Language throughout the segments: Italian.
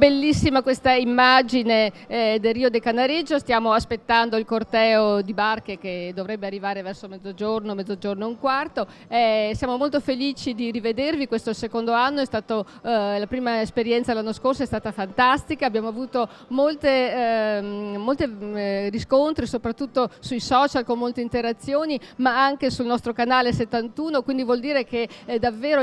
bellissima questa immagine del Rio de Canareggio. Stiamo aspettando il corteo di barche che dovrebbe arrivare verso mezzogiorno e un quarto. Siamo molto felici di rivedervi, questo è il secondo anno, è stato, la prima esperienza l'anno scorso è stata fantastica, abbiamo avuto molte riscontri, soprattutto sui social con molte interazioni, ma anche sul nostro canale 71, quindi vuol dire che davvero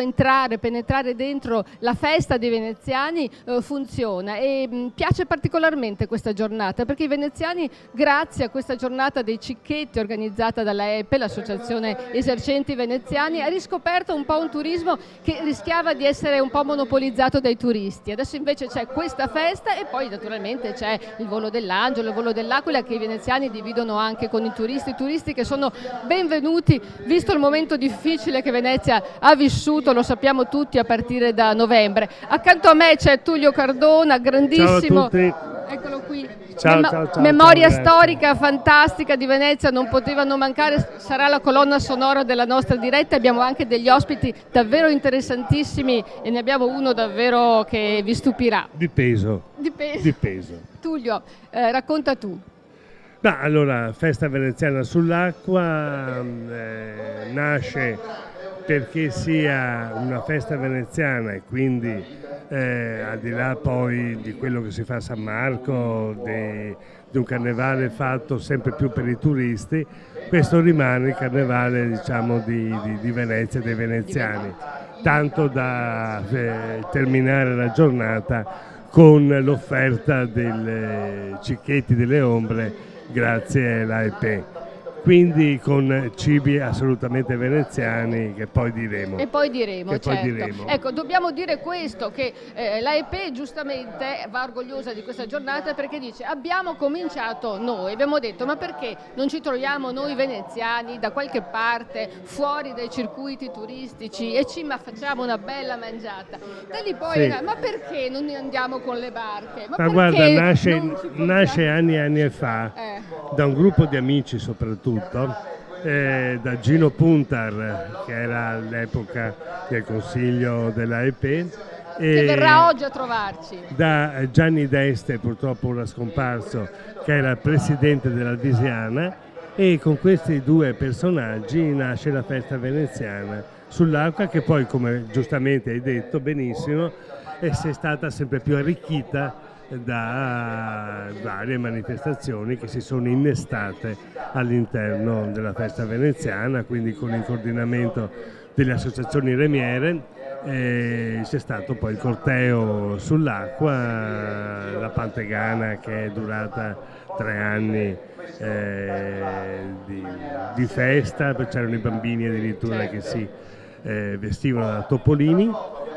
penetrare dentro la festa dei veneziani funziona, e piace particolarmente questa giornata perché i veneziani, grazie a questa giornata dei cicchetti organizzata dalla EPE, l'associazione esercenti veneziani, ha riscoperto un po' un turismo che rischiava di essere un po' monopolizzato dai turisti. Adesso invece c'è questa festa e poi naturalmente c'è il volo dell'Angelo, il volo dell'Aquila, che i veneziani dividono anche con i turisti che sono benvenuti, visto il momento difficile che Venezia ha vissuto, lo sappiamo tutti, a partire da novembre. Accanto a me c'è Tullio Cardona, grandissimo, eccolo qui, ciao, memoria storica fantastica di Venezia, non potevano mancare, sarà la colonna sonora della nostra diretta. Abbiamo anche degli ospiti davvero interessantissimi e ne abbiamo uno davvero che vi stupirà. Di peso. Tullio, racconta tu. Allora, Festa Veneziana sull'Acqua nasce perché sia una festa veneziana e quindi al di là poi di quello che si fa a San Marco, di un carnevale fatto sempre più per i turisti, questo rimane il carnevale, diciamo, di Venezia, dei veneziani, tanto da terminare la giornata con l'offerta dei cicchetti delle ombre grazie all'AEP. Quindi con cibi assolutamente veneziani che poi diremo. Certo. Ecco, dobbiamo dire questo, che l'AEP giustamente va orgogliosa di questa giornata perché dice: abbiamo cominciato noi, abbiamo detto ma perché non ci troviamo noi veneziani da qualche parte fuori dai circuiti turistici e ci facciamo una bella mangiata. Da lì poi ma perché non ne andiamo con le barche? Ma guarda, nasce anni e anni fa da un gruppo di amici soprattutto, da Gino Puntar, che era all'epoca del consiglio dell'AEP, che verrà oggi a trovarci, da Gianni D'Este, purtroppo ora scomparso, che era il presidente dell'Alvisiana, e con questi due personaggi nasce la festa veneziana sull'acqua, che poi, come giustamente hai detto benissimo, è stata sempre più arricchita da varie manifestazioni che si sono innestate all'interno della festa veneziana, quindi con il coordinamento delle associazioni remiere. C'è stato poi il corteo sull'acqua, la Pantegana, che è durata 3 anni di festa, c'erano i bambini addirittura che si vestivano da topolini,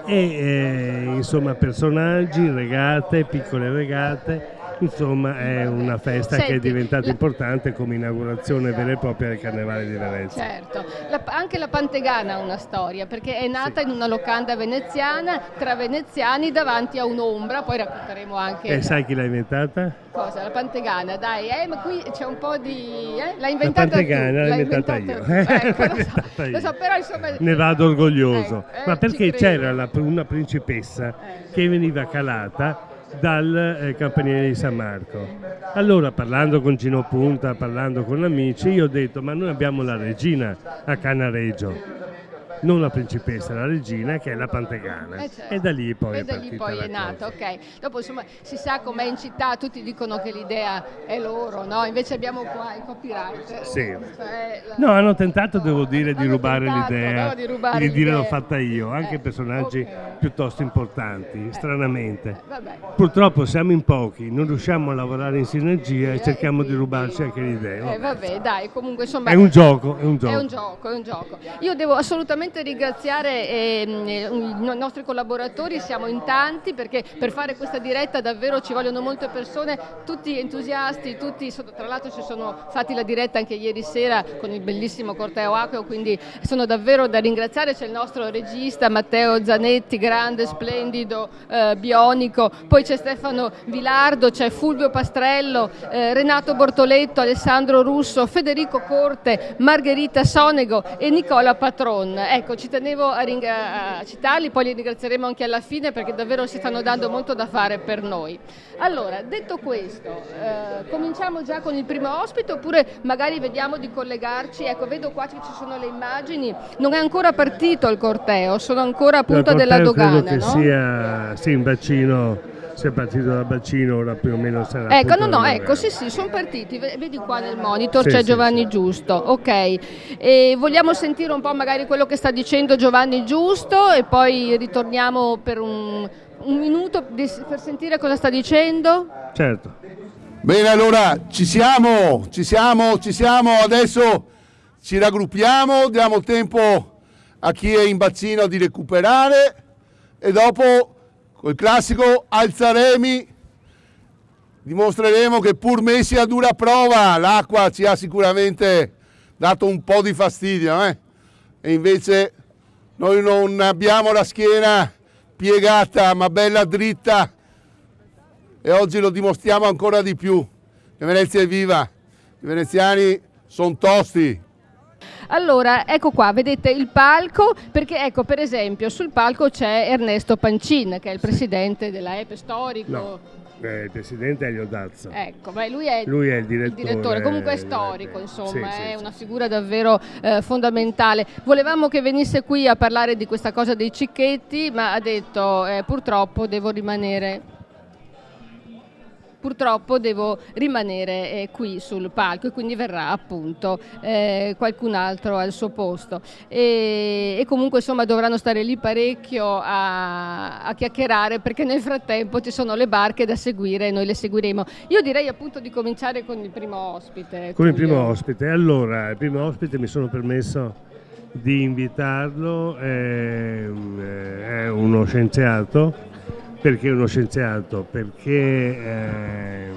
e insomma personaggi, regate, piccole regate, insomma è una festa che è diventata importante come inaugurazione vera e propria del Carnevale di Venezia. Certo, anche la Pantegana ha una storia, perché è nata in una locanda veneziana, tra veneziani, davanti a un'ombra, poi racconteremo anche... E sai chi l'ha inventata? Cosa? La Pantegana, dai, ma qui c'è un po' di... L'hai inventata la Pantegana l'ho inventata io. Ecco, lo so, però insomma... Ne vado orgoglioso, ma perché c'era una principessa che veniva calata dal campanile di San Marco. Allora, parlando con Gino Punta, parlando con amici, io ho detto: ma noi abbiamo la regina a Canareggio, non la principessa, la regina, che è la Pantegana. Certo. E da lì poi è nata, ok. Dopo insomma si sa com'è in città, tutti dicono che l'idea è loro, no? Invece abbiamo qua il copyright. Sì. No, hanno tentato, devo dire, di rubare l'idea, di dire l'ho fatta io, anche personaggi piuttosto importanti, stranamente. Purtroppo siamo in pochi, non riusciamo a lavorare in sinergia e cerchiamo di rubarci anche l'idea. Vabbè, dai, comunque insomma... È un gioco. Io devo assolutamente ringraziare i nostri collaboratori, siamo in tanti perché per fare questa diretta davvero ci vogliono molte persone, tutti entusiasti, tra l'altro ci sono fatti la diretta anche ieri sera con il bellissimo corteo acqueo, quindi sono davvero da ringraziare. C'è il nostro regista Matteo Zanetti, grande, splendido, bionico, poi c'è Stefano Vilardo, c'è Fulvio Pastrello, Renato Bortoletto, Alessandro Russo, Federico Corte, Margherita Sonego e Nicola Patron. ecco, ci tenevo a citarli, poi li ringrazieremo anche alla fine perché davvero si stanno dando molto da fare per noi. Allora, detto questo, cominciamo già con il primo ospite oppure magari vediamo di collegarci? Ecco, vedo qua che ci sono le immagini, non è ancora partito il corteo, sono ancora a punta della dogana, credo che no? sia sì, in bacino. Si è partito dal bacino, ora più o meno sarà. Ecco, ecco, sì, sono partiti, vedi qua nel monitor, sì, c'è sì, Giovanni sì. Giusto, ok. E vogliamo sentire un po' magari quello che sta dicendo Giovanni Giusto e poi ritorniamo per un minuto per sentire cosa sta dicendo? Certo. Bene, allora ci siamo, adesso ci raggruppiamo, diamo tempo a chi è in bacino di recuperare e dopo col classico alzaremi dimostreremo che pur messi a dura prova l'acqua ci ha sicuramente dato un po' di fastidio, e invece noi non abbiamo la schiena piegata ma bella dritta e oggi lo dimostriamo ancora di più che Venezia è viva, i veneziani sono tosti. Allora, ecco qua, vedete il palco, perché ecco, per esempio, sul palco c'è Ernesto Pancin, che è il presidente della EPE storico. No, il presidente è Elio Dazza. Ecco, beh, lui è il direttore. Comunque è storico, insomma, sì, è sì, una figura davvero fondamentale. Volevamo che venisse qui a parlare di questa cosa dei cicchetti, ma ha detto purtroppo devo rimanere qui sul palco e quindi verrà appunto qualcun altro al suo posto e comunque insomma dovranno stare lì parecchio a chiacchierare perché nel frattempo ci sono le barche da seguire e noi le seguiremo. Io direi appunto di cominciare con il primo ospite. Con il primo ospite. Allora, il primo ospite mi sono permesso di invitarlo, è uno scienziato. Perché uno scienziato? Perché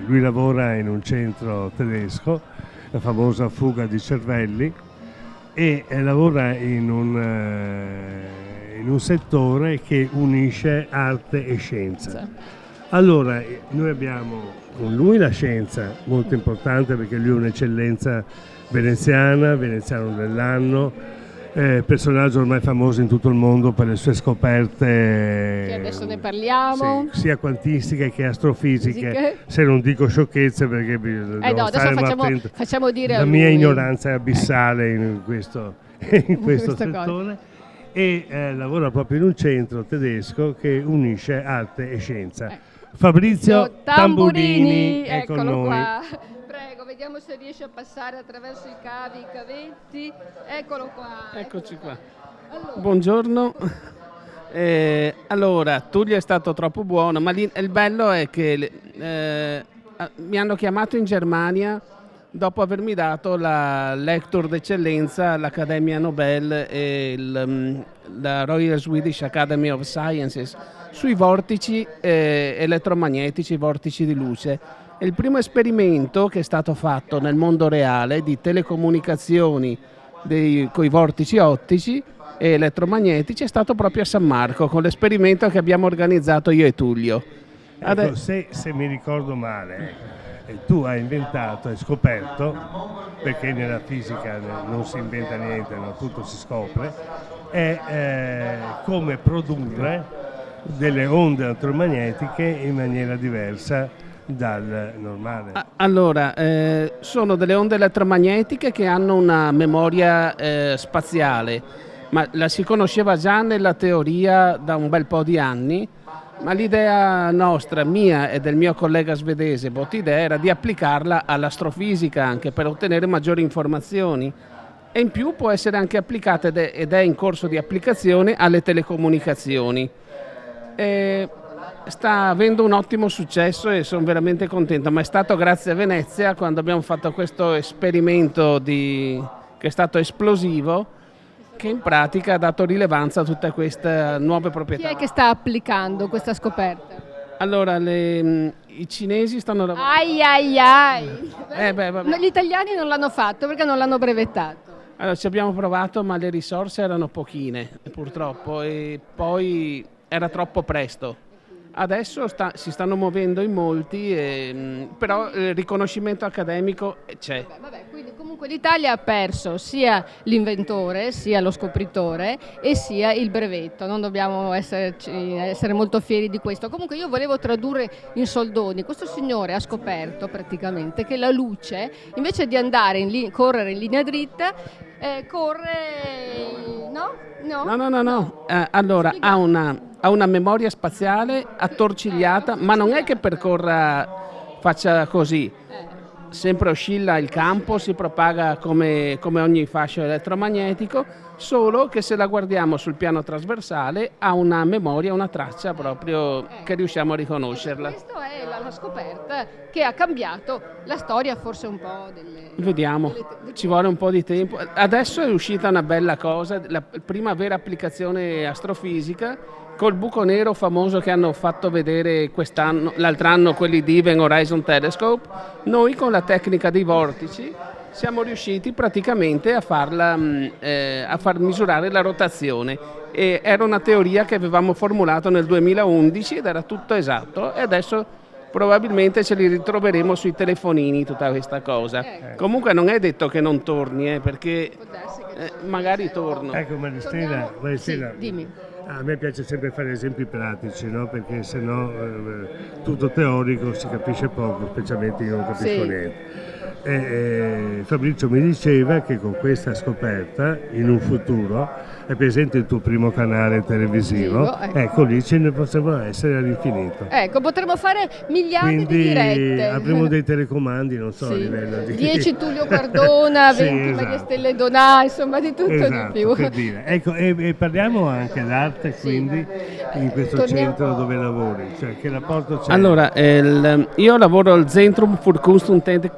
lui lavora in un centro tedesco, la famosa fuga di cervelli, e lavora in un settore che unisce arte e scienza. Allora, noi abbiamo con lui la scienza, molto importante perché lui è un'eccellenza veneziano dell'anno, personaggio ormai famoso in tutto il mondo per le sue scoperte che adesso ne parliamo, sì, sia quantistiche che astrofisiche, se non dico sciocchezze perché no, adesso facciamo dire la mia ignoranza è abissale in questo settore e lavora proprio in un centro tedesco che unisce arte e scienza. Fabrizio Tamburini è con noi. Qua. Prego, vediamo se riesce a passare attraverso i cavi, i cavetti. Eccolo qua. Eccoci qua. Allora. Buongiorno. Allora, Tullio è stato troppo buono, ma il bello è che mi hanno chiamato in Germania dopo avermi dato la lecture d'eccellenza all'Accademia Nobel e la Royal Swedish Academy of Sciences sui vortici elettromagnetici, vortici di luce. È il primo esperimento che è stato fatto nel mondo reale di telecomunicazioni coi vortici ottici e elettromagnetici è stato proprio a San Marco con l'esperimento che abbiamo organizzato io e Tullio. Ecco, se mi ricordo male, tu hai inventato e scoperto, perché nella fisica non si inventa niente, ma tutto si scopre, è come produrre delle onde elettromagnetiche in maniera diversa dal normale. Allora, sono delle onde elettromagnetiche che hanno una memoria spaziale, ma la si conosceva già nella teoria da un bel po' di anni, ma l'idea nostra, mia e del mio collega svedese Bottidè, era di applicarla all'astrofisica anche per ottenere maggiori informazioni e in più può essere anche applicata ed è in corso di applicazione alle telecomunicazioni. Sta avendo un ottimo successo e sono veramente contento, ma è stato grazie a Venezia quando abbiamo fatto questo esperimento che è stato esplosivo, che in pratica ha dato rilevanza a tutte queste nuove proprietà. Chi è che sta applicando questa scoperta? Allora, i cinesi stanno lavorando. Gli italiani non l'hanno fatto perché non l'hanno brevettato. Allora, ci abbiamo provato, ma le risorse erano pochine, purtroppo, e poi era troppo presto. Adesso si stanno muovendo in molti, però il riconoscimento accademico c'è. Vabbè, quindi comunque Comunque l'Italia ha perso sia l'inventore, sia lo scopritore e sia il brevetto, non dobbiamo essere molto fieri di questo. Comunque io volevo tradurre in soldoni, questo signore ha scoperto praticamente che la luce, invece di andare correre in linea dritta, corre... No. Allora ha una memoria spaziale attorcigliata, ma non è che faccia così. Sempre oscilla il campo, si propaga come ogni fascio elettromagnetico, solo che se la guardiamo sul piano trasversale ha una memoria, una traccia proprio che riusciamo a riconoscerla. Questa è la scoperta che ha cambiato la storia forse un po' delle... Vediamo, ci vuole un po' di tempo. Adesso è uscita una bella cosa, la prima vera applicazione astrofisica, col buco nero famoso che hanno fatto vedere l'altro anno quelli di Event Horizon Telescope. Noi con la tecnica dei vortici siamo riusciti praticamente a far misurare la rotazione. E era una teoria che avevamo formulato nel 2011 ed era tutto esatto, e adesso probabilmente ce li ritroveremo sui telefonini tutta questa cosa. Comunque non è detto che non torni, perché magari torno. Ecco, Maristella, Sì, dimmi. a me piace sempre fare esempi pratici, no? Perché sennò tutto teorico si capisce poco, specialmente io non capisco niente. Fabrizio mi diceva che con questa scoperta in un futuro è presente il tuo primo canale televisivo, ecco lì ce ne possono essere all'infinito. Ecco, potremmo fare miliardi Quindi di dirette. avremo dei telecomandi, non so, a livello di 10 Tullio Cardona, 20 Maria Stelle Donà, insomma di tutto esatto, di più. per dire. Ecco, e parliamo anche d'arte, quindi in questo centro dove lavori, cioè che rapporto c'è? Allora, io lavoro al Zentrum für Kunst und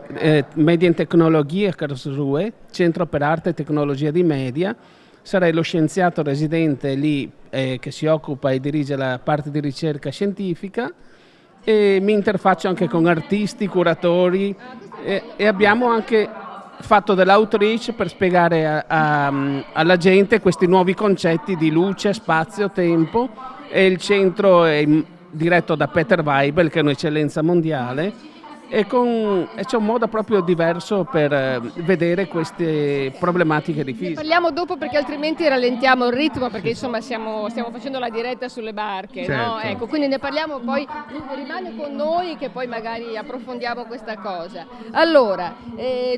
Medientechnologie a Karlsruhe, Centro per Arte e Tecnologia di Media. Sarei lo scienziato residente lì che si occupa e dirige la parte di ricerca scientifica, e mi interfaccio anche con artisti, curatori, e abbiamo anche fatto dell'outreach per spiegare alla gente questi nuovi concetti di luce, spazio, tempo, e il centro è diretto da Peter Weibel, che è un'eccellenza mondiale, e c'è un modo proprio diverso per vedere queste problematiche di fisica. Parliamo dopo perché altrimenti rallentiamo il ritmo, perché insomma stiamo facendo la diretta sulle barche, certo. No? Ecco, quindi ne parliamo poi, rimane con noi che poi magari approfondiamo questa cosa. Allora,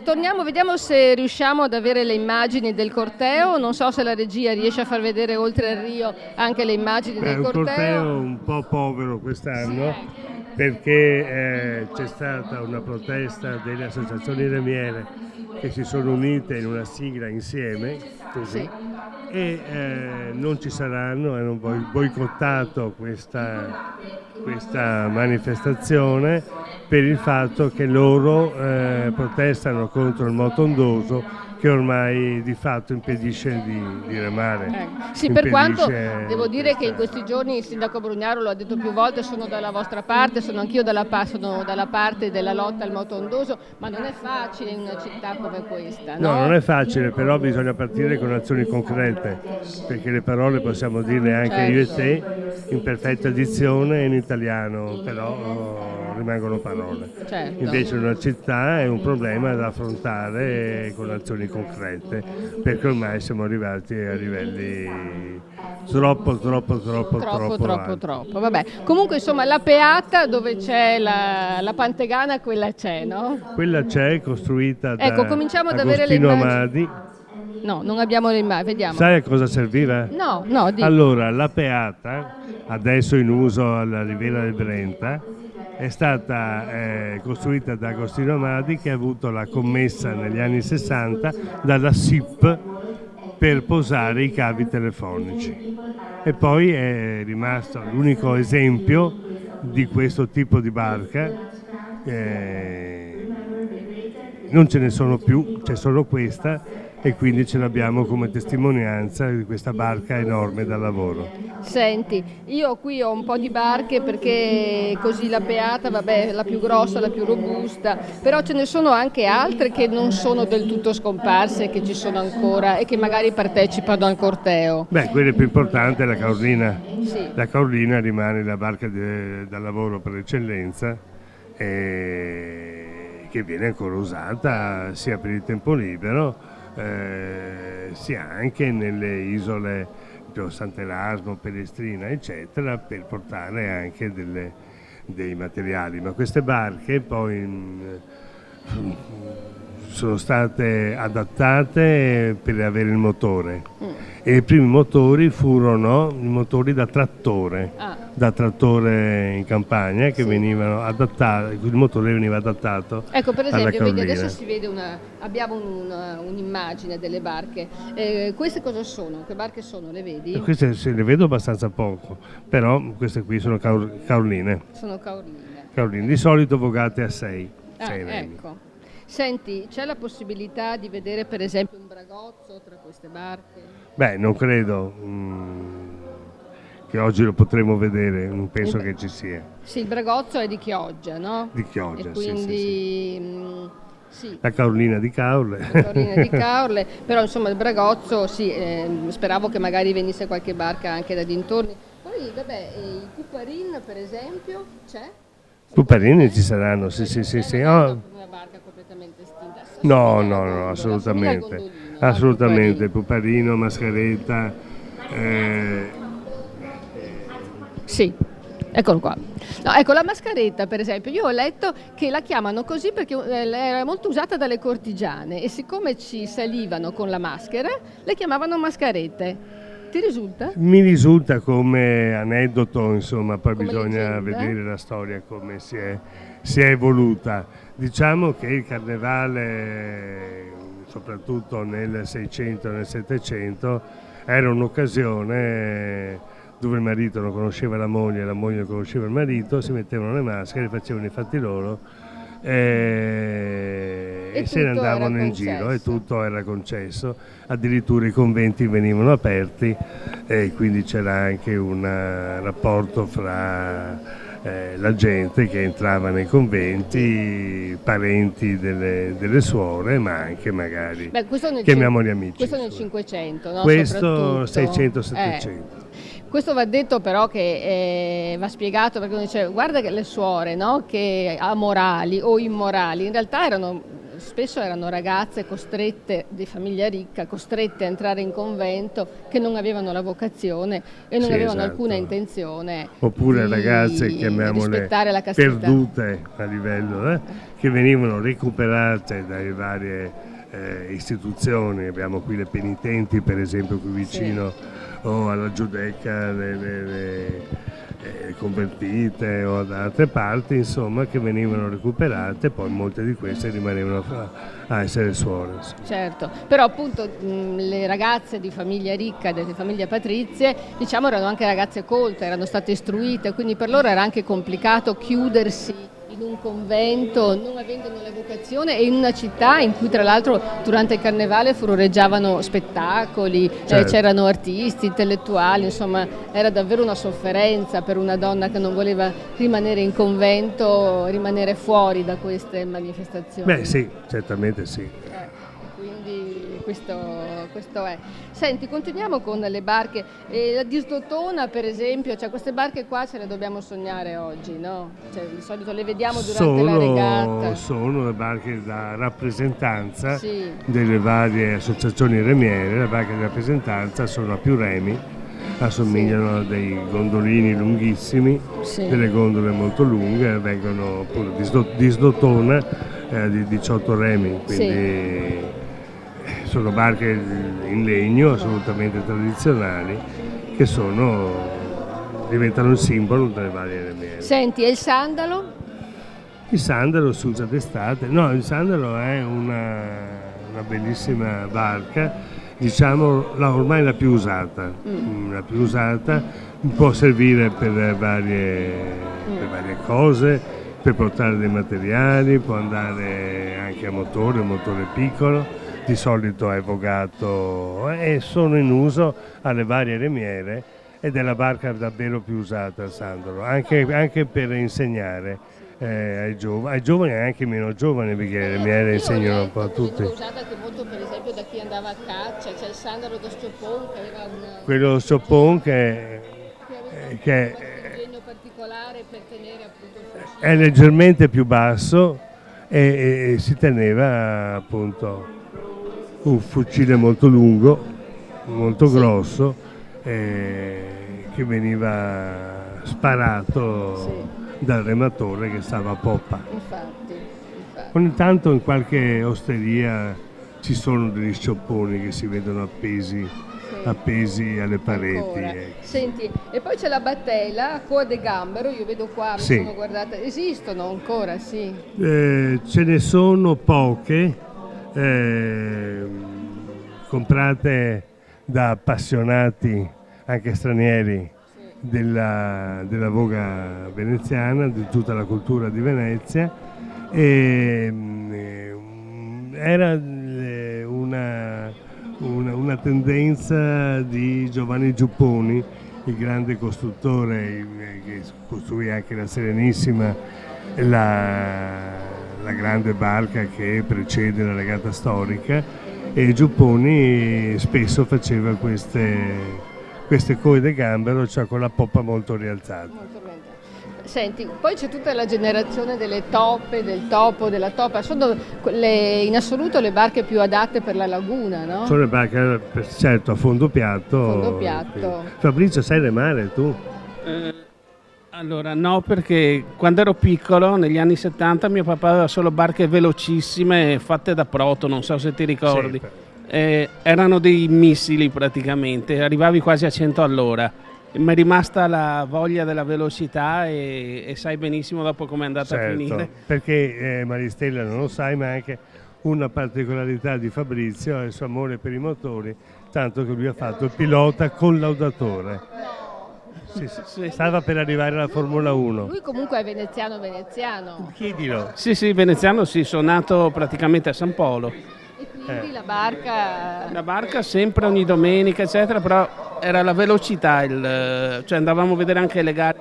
torniamo, vediamo se riusciamo ad avere le immagini del corteo, non so se la regia riesce a far vedere oltre il Rio anche le immagini del corteo. È un corteo un po' povero quest'anno. Perché c'è stata una protesta delle associazioni remiere che si sono unite in una sigla insieme, così, e non ci saranno, hanno boicottato questa manifestazione per il fatto che loro protestano contro il moto ondoso, che ormai di fatto impedisce di remare. Sì, per quanto devo dire che in questi giorni il sindaco Brugnaro lo ha detto più volte, sono dalla vostra parte, sono anch'io dalla parte della lotta al moto ondoso, ma non è facile in una città come questa. No, non è facile, però bisogna partire con azioni concrete, perché le parole possiamo dirle anche io e te in perfetta dizione in italiano, però rimangono parole. Certo. Invece una città è un problema da affrontare con azioni concrete, perché ormai siamo arrivati a livelli troppo. Vabbè. Comunque insomma la Peata dove c'è la Pantegana, quella c'è, no? Quella c'è, costruita da cominciamo ad avere Agostino le immagini. Amadi. No, non abbiamo le immagini, vediamo. Sai a cosa serviva? No, Allora, la Peata, adesso in uso alla Riviera del Brenta, è stata costruita da Agostino Amadi, che ha avuto la commessa negli anni 60 dalla SIP per posare i cavi telefonici, e poi è rimasto l'unico esempio di questo tipo di barca. Non ce ne sono più, c'è solo questa, e quindi ce l'abbiamo come testimonianza di questa barca enorme da lavoro. Senti, io qui ho un po' di barche perché così la Peata, vabbè, la più grossa, la più robusta, però ce ne sono anche altre che non sono del tutto scomparse, che ci sono ancora e che magari partecipano al corteo. Beh, quella più importante è la Caorlina. Sì. La Caorlina rimane la barca da lavoro per eccellenza, che che viene ancora usata sia per il tempo libero sia anche nelle isole tipo Sant'Erasmo, Pelestrina eccetera, per portare anche dei materiali, ma queste barche poi sono state adattate per avere il motore e i primi motori furono i motori da trattore in campagna che venivano adattati, il motore veniva adattato. Ecco, per alla esempio, vedi, carlina. adesso si vede abbiamo un'immagine delle barche. Queste cosa sono? Che barche sono? Le vedi? Queste se le vedo abbastanza poco, però queste qui sono caorline. Sono caorline. Caorline, di solito vogate a 6 remi. Ecco. Senti, c'è la possibilità di vedere per esempio un bragozzo tra queste barche? Beh, non credo che oggi lo potremo vedere, non penso che ci sia. Sì, il bragozzo è di Chioggia, no? Di Chioggia, e quindi, sì. Sì. La caorlina di Caorle. La caorlina di Caorle, però insomma il bragozzo, sì, speravo che magari venisse qualche barca anche da dintorni. Poi, vabbè, il Puparin per esempio c'è? Puparini ci saranno, sì. Una barca completamente estinta. No, assolutamente. Assolutamente, Puparino, Mascaretta. Sì, eccolo qua. No, ecco, la mascaretta per esempio, io ho letto che la chiamano così perché era molto usata dalle cortigiane e siccome ci salivano con la maschera, le chiamavano mascarette. Ti risulta? Mi risulta come aneddoto, insomma, poi come bisogna leggenda? vedere la storia come si è evoluta. Diciamo che il carnevale, soprattutto nel 600 e nel 700, era un'occasione dove il marito non conosceva la moglie non conosceva il marito, si mettevano le maschere, facevano i fatti loro e se ne andavano in giro e tutto era concesso, addirittura i conventi venivano aperti e quindi c'era anche un rapporto fra la gente che entrava nei conventi, parenti delle suore, ma anche magari chiamiamoli amici. Questo nel 500, no? Questo 600-700. Questo va detto però che va spiegato perché uno dice guarda che le suore, no? Che amorali o immorali, in realtà spesso erano ragazze costrette di famiglia ricca, costrette a entrare in convento, che non avevano la vocazione e non avevano alcuna intenzione oppure di ragazze, chiamiamole rispettare la castità, perdute a livello, che venivano recuperate dalle varie istituzioni. Abbiamo qui le penitenti per esempio qui vicino, o alla Giudecca, le convertite o da altre parti, insomma, che venivano recuperate, poi molte di queste rimanevano a essere suore. Certo, però appunto le ragazze di famiglia ricca, delle famiglie patrizie, diciamo erano anche ragazze colte, erano state istruite, quindi per loro era anche complicato chiudersi in un convento, non avendo la vocazione, e in una città in cui tra l'altro durante il carnevale furoreggiavano spettacoli, certo. C'erano artisti, intellettuali, insomma era davvero una sofferenza per una donna che non voleva rimanere in convento, rimanere fuori da queste manifestazioni. Beh sì, certamente sì. Quindi questo è. Senti, continuiamo con le barche. La Disdotona per esempio, cioè queste barche qua ce le dobbiamo sognare oggi, no? Cioè, di solito le vediamo durante la regata. Sono le barche da rappresentanza delle varie associazioni remiere, le barche di rappresentanza sono a più remi, assomigliano a dei gondolini lunghissimi, delle gondole molto lunghe, vengono appunto Disdotona di 18 remi, quindi sono barche in legno assolutamente tradizionali che diventano il simbolo delle varie remiere. Senti, e il sandalo? Il sandalo si usa d'estate, no, il sandalo è una bellissima barca, diciamo ormai la più usata, può servire per varie cose, per portare dei materiali, può andare anche a motore, un motore piccolo, di solito è vogato e sono in uso alle varie remiere ed è la barca davvero più usata il sandalo, anche per insegnare ai giovani e anche meno giovani, perché le remiere insegnano un po' a tutti. È usata anche molto per esempio da chi andava a caccia, c'è il sandalo da Sciopon che aveva quello Sciopon che un disegno particolare per tenere appunto il fucile. È leggermente più basso e si teneva appunto un fucile molto lungo, molto grosso, che veniva sparato dal rematore che stava a poppa. Infatti. Ogni tanto in qualche osteria ci sono degli sciopponi che si vedono appesi alle pareti. Senti, e poi c'è la battela a Coa de Gambero, io vedo qua, mi sono guardata, esistono ancora, sì? Ce ne sono poche, comprate da appassionati, anche stranieri, della voga veneziana, di tutta la cultura di Venezia, e era una tendenza di Giovanni Giupponi, il grande costruttore che costruì anche la Serenissima, la grande barca che precede la regata storica, e Giupponi spesso faceva queste coe de gambero, cioè con la poppa molto rialzata. Senti, poi c'è tutta la generazione delle toppe, del topo, della toppa, sono in assoluto le barche più adatte per la laguna, no? Sono le barche, certo, a fondo piatto. Fabrizio, sai remare tu? Allora no, perché quando ero piccolo, negli anni 70, mio papà aveva solo barche velocissime fatte da proto, non so se ti ricordi. Erano dei missili praticamente, arrivavi quasi a 100 all'ora. Mi è rimasta la voglia della velocità e sai benissimo dopo come è andata a finire. Perché Maristella non lo sai, ma anche una particolarità di Fabrizio è il suo amore per i motori, tanto che lui ha fatto il pilota collaudatore. Sì. Stava per arrivare alla Formula 1. Lui comunque è veneziano. Chiedilo. Sì, veneziano, sì, sono nato praticamente a San Polo. E quindi la barca... La barca sempre ogni domenica, eccetera, però era la velocità, cioè andavamo a vedere anche le gare.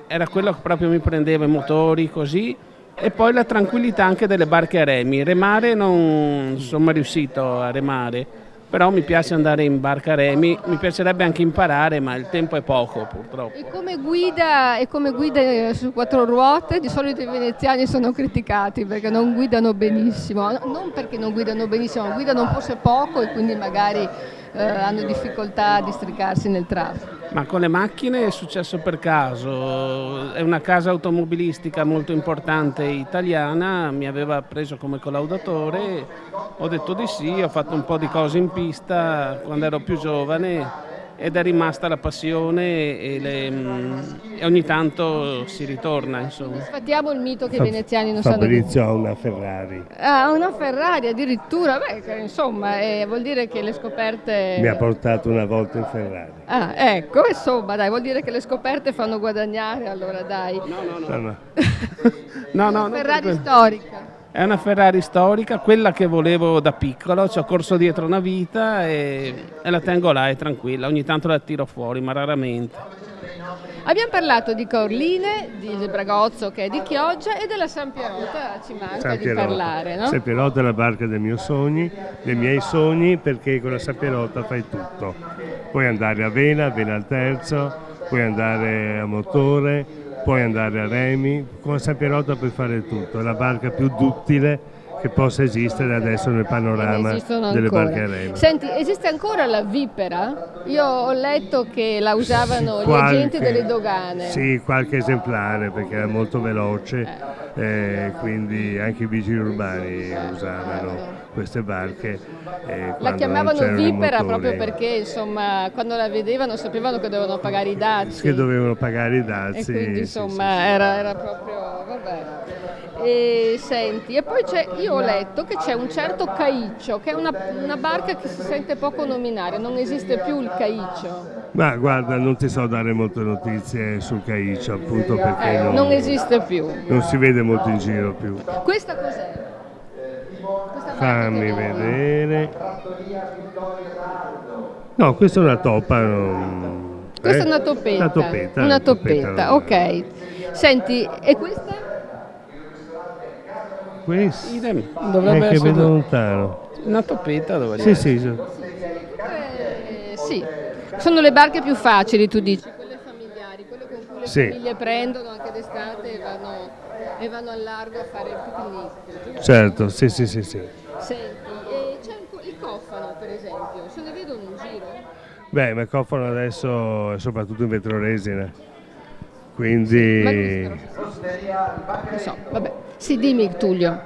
Era quello che proprio mi prendeva, i motori, così. E poi la tranquillità anche delle barche a remi. Remare non sono mai riuscito a remare, però mi piace andare in barca a remi, mi piacerebbe anche imparare, ma il tempo è poco purtroppo. E come guida su quattro ruote, di solito i veneziani sono criticati perché non guidano benissimo, non perché non guidano benissimo, ma guidano forse poco e quindi magari hanno difficoltà a districarsi nel traffico. Ma con le macchine è successo per caso, è una casa automobilistica molto importante italiana, mi aveva preso come collaudatore, ho detto di sì, ho fatto un po' di cose in pista quando ero più giovane ed è rimasta la passione e ogni tanto si ritorna, insomma. Sfatiamo il mito che i veneziani non sanno... Fabrizio ha una Ferrari. Ah, una Ferrari addirittura? Beh, insomma, vuol dire che le scoperte... Mi ha portato una volta in Ferrari. Ah, ecco, insomma, dai, vuol dire che le scoperte fanno guadagnare, allora dai. No. Ferrari storica. È una Ferrari storica, quella che volevo da piccolo, ci ho corso dietro una vita e la tengo là, è tranquilla, ogni tanto la tiro fuori, ma raramente. Abbiamo parlato di Caorline, di Bragozzo che è di Chioggia e della San Pierota, ci manca di parlare, no? San Pierota è la barca dei miei sogni, perché con la San Pierota fai tutto. Puoi andare a vela al terzo, puoi andare a motore, puoi andare a remi, con la San Pierota puoi fare tutto, è la barca più duttile che possa esistere adesso nel panorama delle barche a remi. Senti, esiste ancora la Vipera? Io ho letto che la usavano gli agenti delle dogane. Sì, qualche esemplare perché era molto veloce, quindi anche i vigili urbani usavano queste barche. La chiamavano Vipera proprio perché insomma quando la vedevano sapevano che dovevano pagare i dazi. E quindi insomma era proprio... vabbè. E senti, e poi io ho letto che c'è un certo Caiccio, che è una barca che si sente poco nominare, non esiste più il Caiccio. Ma guarda, non ti so dare molte notizie sul Caiccio, appunto perché non esiste più. Non si vede molto in giro più. Questa cos'è? Fammi vedere. No, questa è una toppa. Questa è una toppetta. Una toppetta, ok. Senti, e questa? Questa dovrebbe essere vedo lontano. Una toppetta dovrebbe essere. Sì, sono le barche più facili, tu dici, quelle familiari, quelle con cui Sì. Le famiglie prendono anche d'estate e vanno al largo a fare il picnic. Certo, sì, sì, sì, sì. Senti, e c'è il cofano per esempio, se ne vedono in giro? Beh, ma il cofano adesso è soprattutto in vetroresina, Ma quindi non so, vabbè. Sì, dimmi Tullio.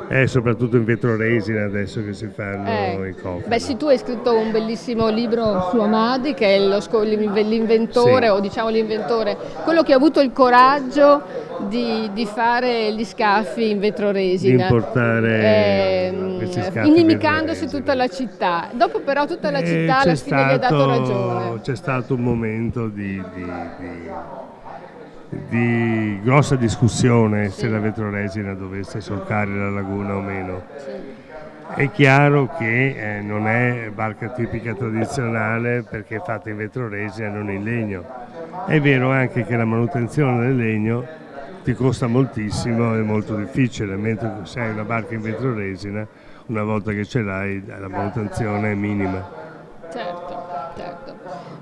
è soprattutto in vetroresina adesso che si fanno i cofani. Beh sì, tu hai scritto un bellissimo libro su Amadi, che è l'inventore, Sì. o diciamo l'inventore, quello che ha avuto il coraggio di fare gli scaffi in vetroresina. Di importare questi scaffi inimicandosi in vetroresina. tutta la città. Dopo però tutta la città alla c'è fine gli ha dato ragione. C'è stato un momento di grossa discussione se la vetroresina dovesse solcare la laguna o meno. È chiaro che non è barca tipica tradizionale perché è fatta in vetroresina e non in legno. È vero anche che la manutenzione del legno ti costa moltissimo, è molto difficile, mentre se hai una barca in vetroresina, una volta che ce l'hai, la manutenzione è minima. Certo, certo.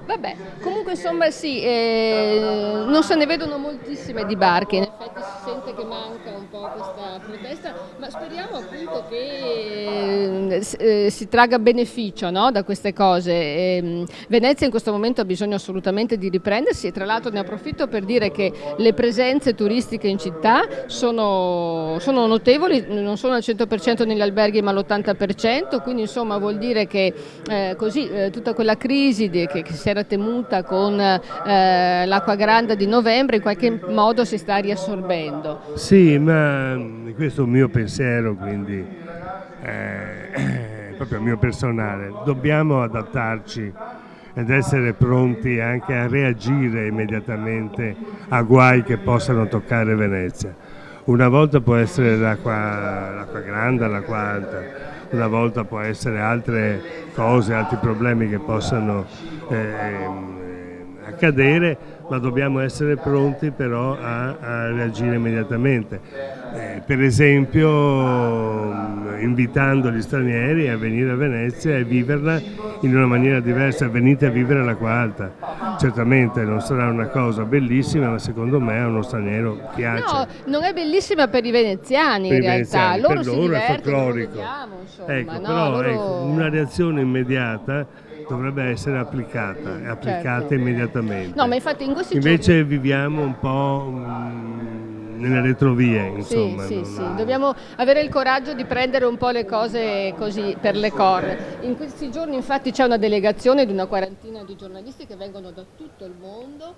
Vabbè, comunque insomma sì, non se ne vedono moltissime di barche, in effetti si sente che manca un po' questa protesta, ma speriamo appunto che si tragga beneficio, no, da queste cose. Venezia in questo momento ha bisogno assolutamente di riprendersi e tra l'altro ne approfitto per dire che le presenze turistiche in città sono notevoli, non sono al 100% negli alberghi ma all'80%, quindi insomma vuol dire che tutta quella crisi che si era temuta con l'acqua grande di novembre in qualche modo si sta riassorbendo. Sì, ma questo è un mio pensiero, quindi proprio mio personale. Dobbiamo adattarci ed essere pronti anche a reagire immediatamente a guai che possano toccare Venezia. Una volta può essere l'acqua grande, l'acqua alta, una volta può essere altre cose, altri problemi che possano accadere, ma dobbiamo essere pronti però a reagire immediatamente. Per esempio invitando gli stranieri a venire a Venezia e viverla in una maniera diversa, venite a vivere l'acqua alta. Certamente non sarà una cosa bellissima, ma secondo me a uno straniero piace. No, non è bellissima per i veneziani in realtà, loro si divertono, lo vediamo, insomma. Ecco, no? però Loro... una reazione immediata dovrebbe essere applicata Certo. immediatamente. No, ma infatti in questi Invece viviamo un po' nelle retrovie, insomma. Sì, dobbiamo avere il coraggio di prendere un po' le cose così per le corna. In questi giorni infatti c'è una delegazione di una quarantina di giornalisti che vengono da tutto il mondo,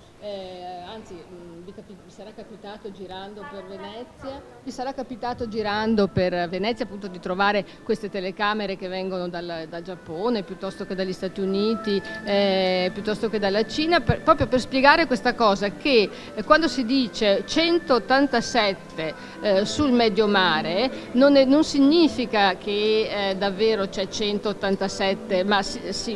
anzi vi sarà capitato girando per Venezia appunto di trovare queste telecamere che vengono dal Giappone piuttosto che dagli Stati Uniti, piuttosto che dalla Cina, proprio per spiegare questa cosa che quando si dice 187 sul medio mare non significa che davvero c'è 187, ma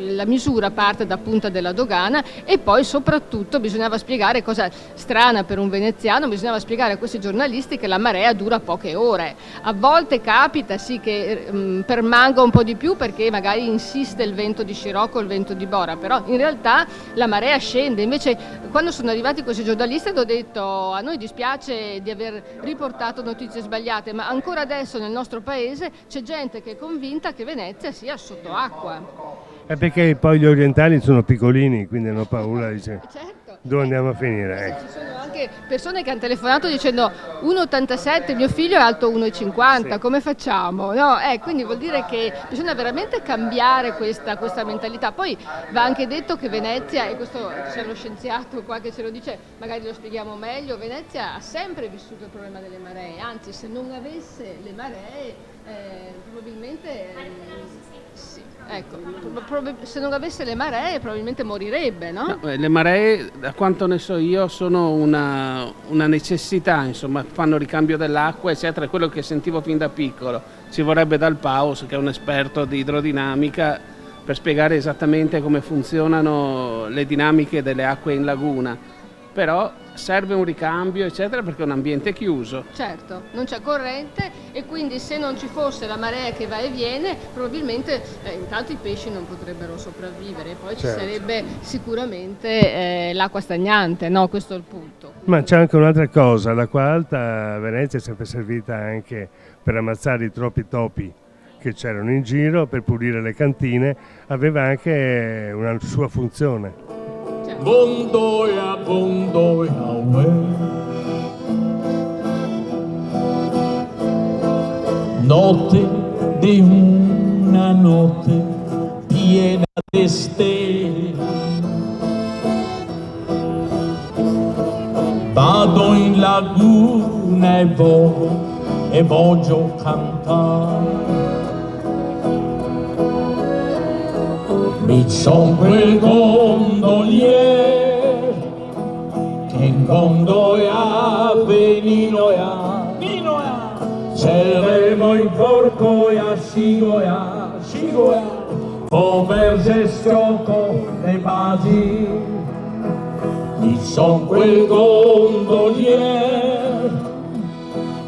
la misura parte da Punta della Dogana e poi soprattutto bisognava spiegare, cosa strana per un veneziano, bisognava spiegare a questi giornalisti che la marea dura poche ore. A volte capita sì che permanga un po' di più perché magari insiste il vento di Scirocco o il vento di Bora, però in realtà la marea scende. Invece quando sono arrivati questi giornalisti hanno detto: a noi dispiace di aver riportato notizie sbagliate, ma ancora adesso nel nostro paese c'è gente che è convinta che Venezia sia sotto acqua. È perché poi gli orientali sono piccolini, quindi hanno paura, dice, Certo. dove andiamo a finire? Ecco. Ci sono anche persone che hanno telefonato dicendo 1,87, mio figlio è alto 1,50, come facciamo? No, quindi vuol dire che bisogna veramente cambiare questa mentalità. Poi va anche detto che Venezia, e questo c'è lo scienziato qua che ce lo dice, magari lo spieghiamo meglio, Venezia ha sempre vissuto il problema delle maree, anzi se non avesse le maree probabilmente sì. Ecco, se non avesse le maree probabilmente morirebbe, no? No, le maree, da quanto ne so io, sono una necessità, insomma, fanno ricambio dell'acqua, eccetera, è quello che sentivo fin da piccolo. Ci vorrebbe Dal Paus, che è un esperto di idrodinamica, per spiegare esattamente come funzionano le dinamiche delle acque in laguna. Però serve un ricambio, eccetera, perché è un ambiente chiuso. Certo, non c'è corrente e quindi se non ci fosse la marea che va e viene, probabilmente intanto i pesci non potrebbero sopravvivere, poi ci sarebbe sicuramente l'acqua stagnante, no? Questo è il punto. Ma c'è anche un'altra cosa, l'acqua alta a Venezia è sempre servita anche per ammazzare i troppi topi che c'erano in giro, per pulire le cantine, aveva anche una sua funzione. Gondola, gondola, uè. Notte di una notte piena di stelle, vado in laguna e voglio cantare. Mi son quel gondolier che in gondola veninoia, c'eremo in porcoia, scigoia, over gestioco le basi. Mi son quel gondolier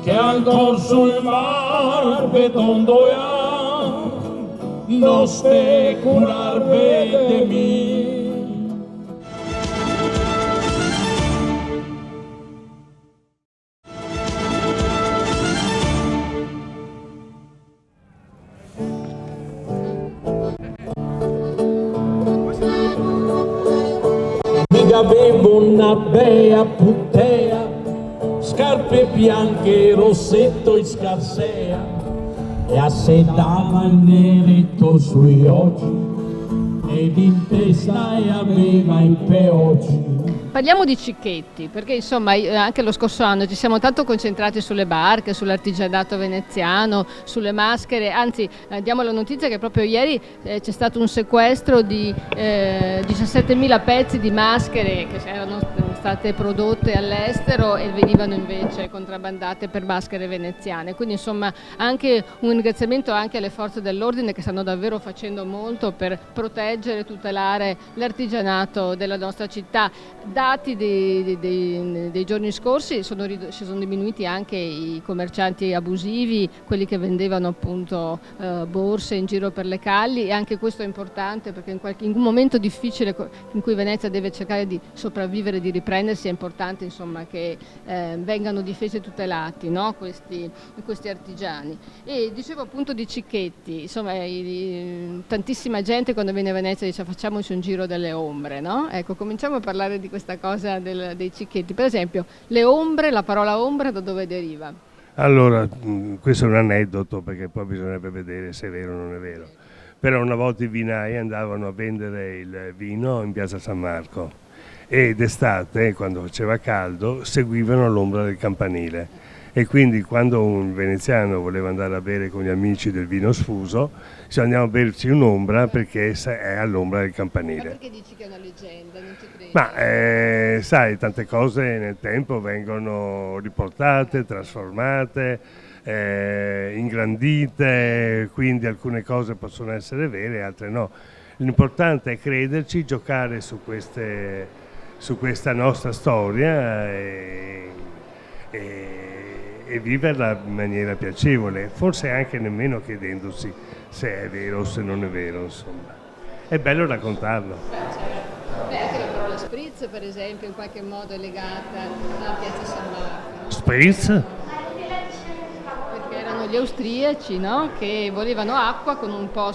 che ancor sul mar vedondoia, non specular vedemi. Mica avevo una bella puttea, scarpe bianche, rossetto e scarsea, e assedava il neretto sui occhi ed in testa aveva i peocchi. Parliamo di Cicchetti, perché insomma anche lo scorso anno ci siamo tanto concentrati sulle barche, sull'artigianato veneziano, sulle maschere, anzi diamo la notizia che proprio ieri c'è stato un sequestro di 17.000 pezzi di maschere che erano state prodotte all'estero e venivano invece contrabbandate per maschere veneziane. Quindi insomma anche un ringraziamento anche alle forze dell'ordine che stanno davvero facendo molto per proteggere e tutelare l'artigianato della nostra città. Dati dei giorni scorsi si sono diminuiti anche i commercianti abusivi, quelli che vendevano appunto borse in giro per le calli, e anche questo è importante perché in un momento difficile in cui Venezia deve cercare di sopravvivere, di riprendersi, è importante insomma che vengano difesi e tutelati, no? questi artigiani. E dicevo appunto di Cicchetti, insomma tantissima gente quando viene a Venezia dice facciamoci un giro delle ombre, no? Ecco, cominciamo a parlare di questa cosa dei Cicchetti. Per esempio, le ombre, la parola ombra da dove deriva? Allora, questo è un aneddoto perché poi bisognerebbe vedere se è vero o non è vero. Però una volta i vinai andavano a vendere il vino in piazza San Marco e d'estate, quando faceva caldo, seguivano l'ombra del campanile. E quindi quando un veneziano voleva andare a bere con gli amici del vino sfuso, si andiamo a berci un'ombra perché è all'ombra del campanile. Ma perché dici che è una leggenda? Non ci credo. Ma sai, tante cose nel tempo vengono riportate, trasformate, ingrandite, quindi alcune cose possono essere vere, altre no. L'importante è crederci, giocare su questa nostra storia e viverla in maniera piacevole, forse anche nemmeno chiedendosi se è vero o se non è vero, insomma. È bello raccontarlo. Anche la parola spritz, per esempio, in qualche modo è legata alla piazza San Marco. Spritz? Perché erano gli austriaci, no? Che volevano acqua con un po'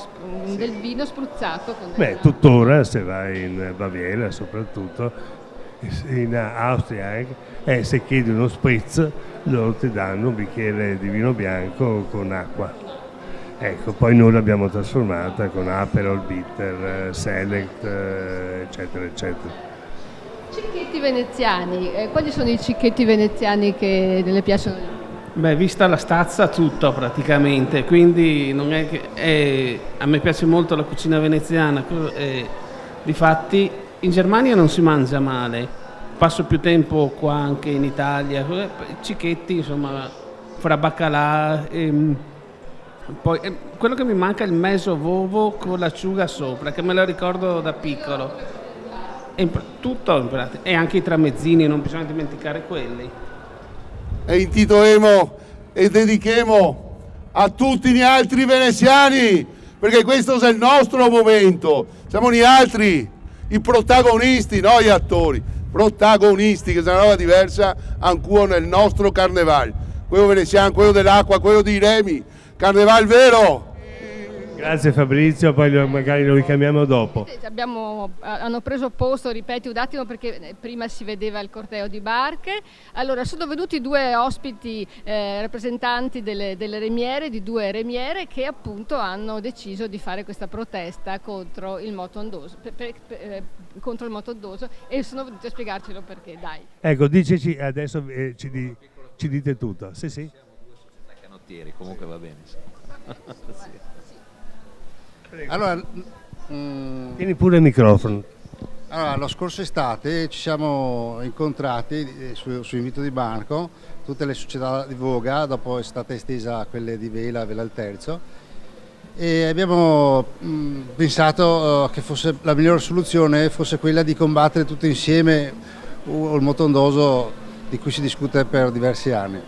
del vino spruzzato con Beh, tuttora se vai in Baviera soprattutto, in Austria, se chiedi uno spritz loro ti danno un bicchiere di vino bianco con acqua. Ecco, poi noi l'abbiamo trasformata con Aperol, Bitter, Select, eccetera, eccetera. Cicchetti veneziani, quali sono i cicchetti veneziani che le piacciono di più? Beh, vista la stazza tutto praticamente, quindi non è che a me piace molto la cucina veneziana, difatti in Germania non si mangia male, passo più tempo qua anche in Italia, cicchetti insomma fra baccalà, poi quello che mi manca è il mesovovo con l'acciuga sopra, che me lo ricordo da piccolo, tutto e anche i tramezzini, non bisogna dimenticare quelli. E intitoleremo e dedichiamo a tutti gli altri veneziani, perché questo è il nostro momento, siamo gli altri i protagonisti, no gli attori. protagonisti, che è una roba diversa ancora nel nostro carnevale. Quello veneziano, quello dell'acqua, quello di Remi, carnevale vero! Grazie Fabrizio, poi magari lo richiamiamo dopo. Hanno preso posto, ripeti un attimo perché prima si vedeva il corteo di barche. Allora, sono venuti due ospiti rappresentanti delle remiere, di due remiere, che appunto hanno deciso di fare questa protesta contro il moto ondoso, e sono venuti a spiegarcelo perché, dai. Ecco, diceci adesso, ci dite tutto. Sì, sì. Canottieri, comunque va bene. Sì. Allora, tieni pure il microfono. Allora, la scorsa estate ci siamo incontrati su invito di Banco, tutte le società di Voga, dopo è stata estesa a quelle di Vela al Terzo, e abbiamo pensato che fosse la migliore soluzione fosse quella di combattere tutti insieme il moto ondoso di cui si discute per diversi anni.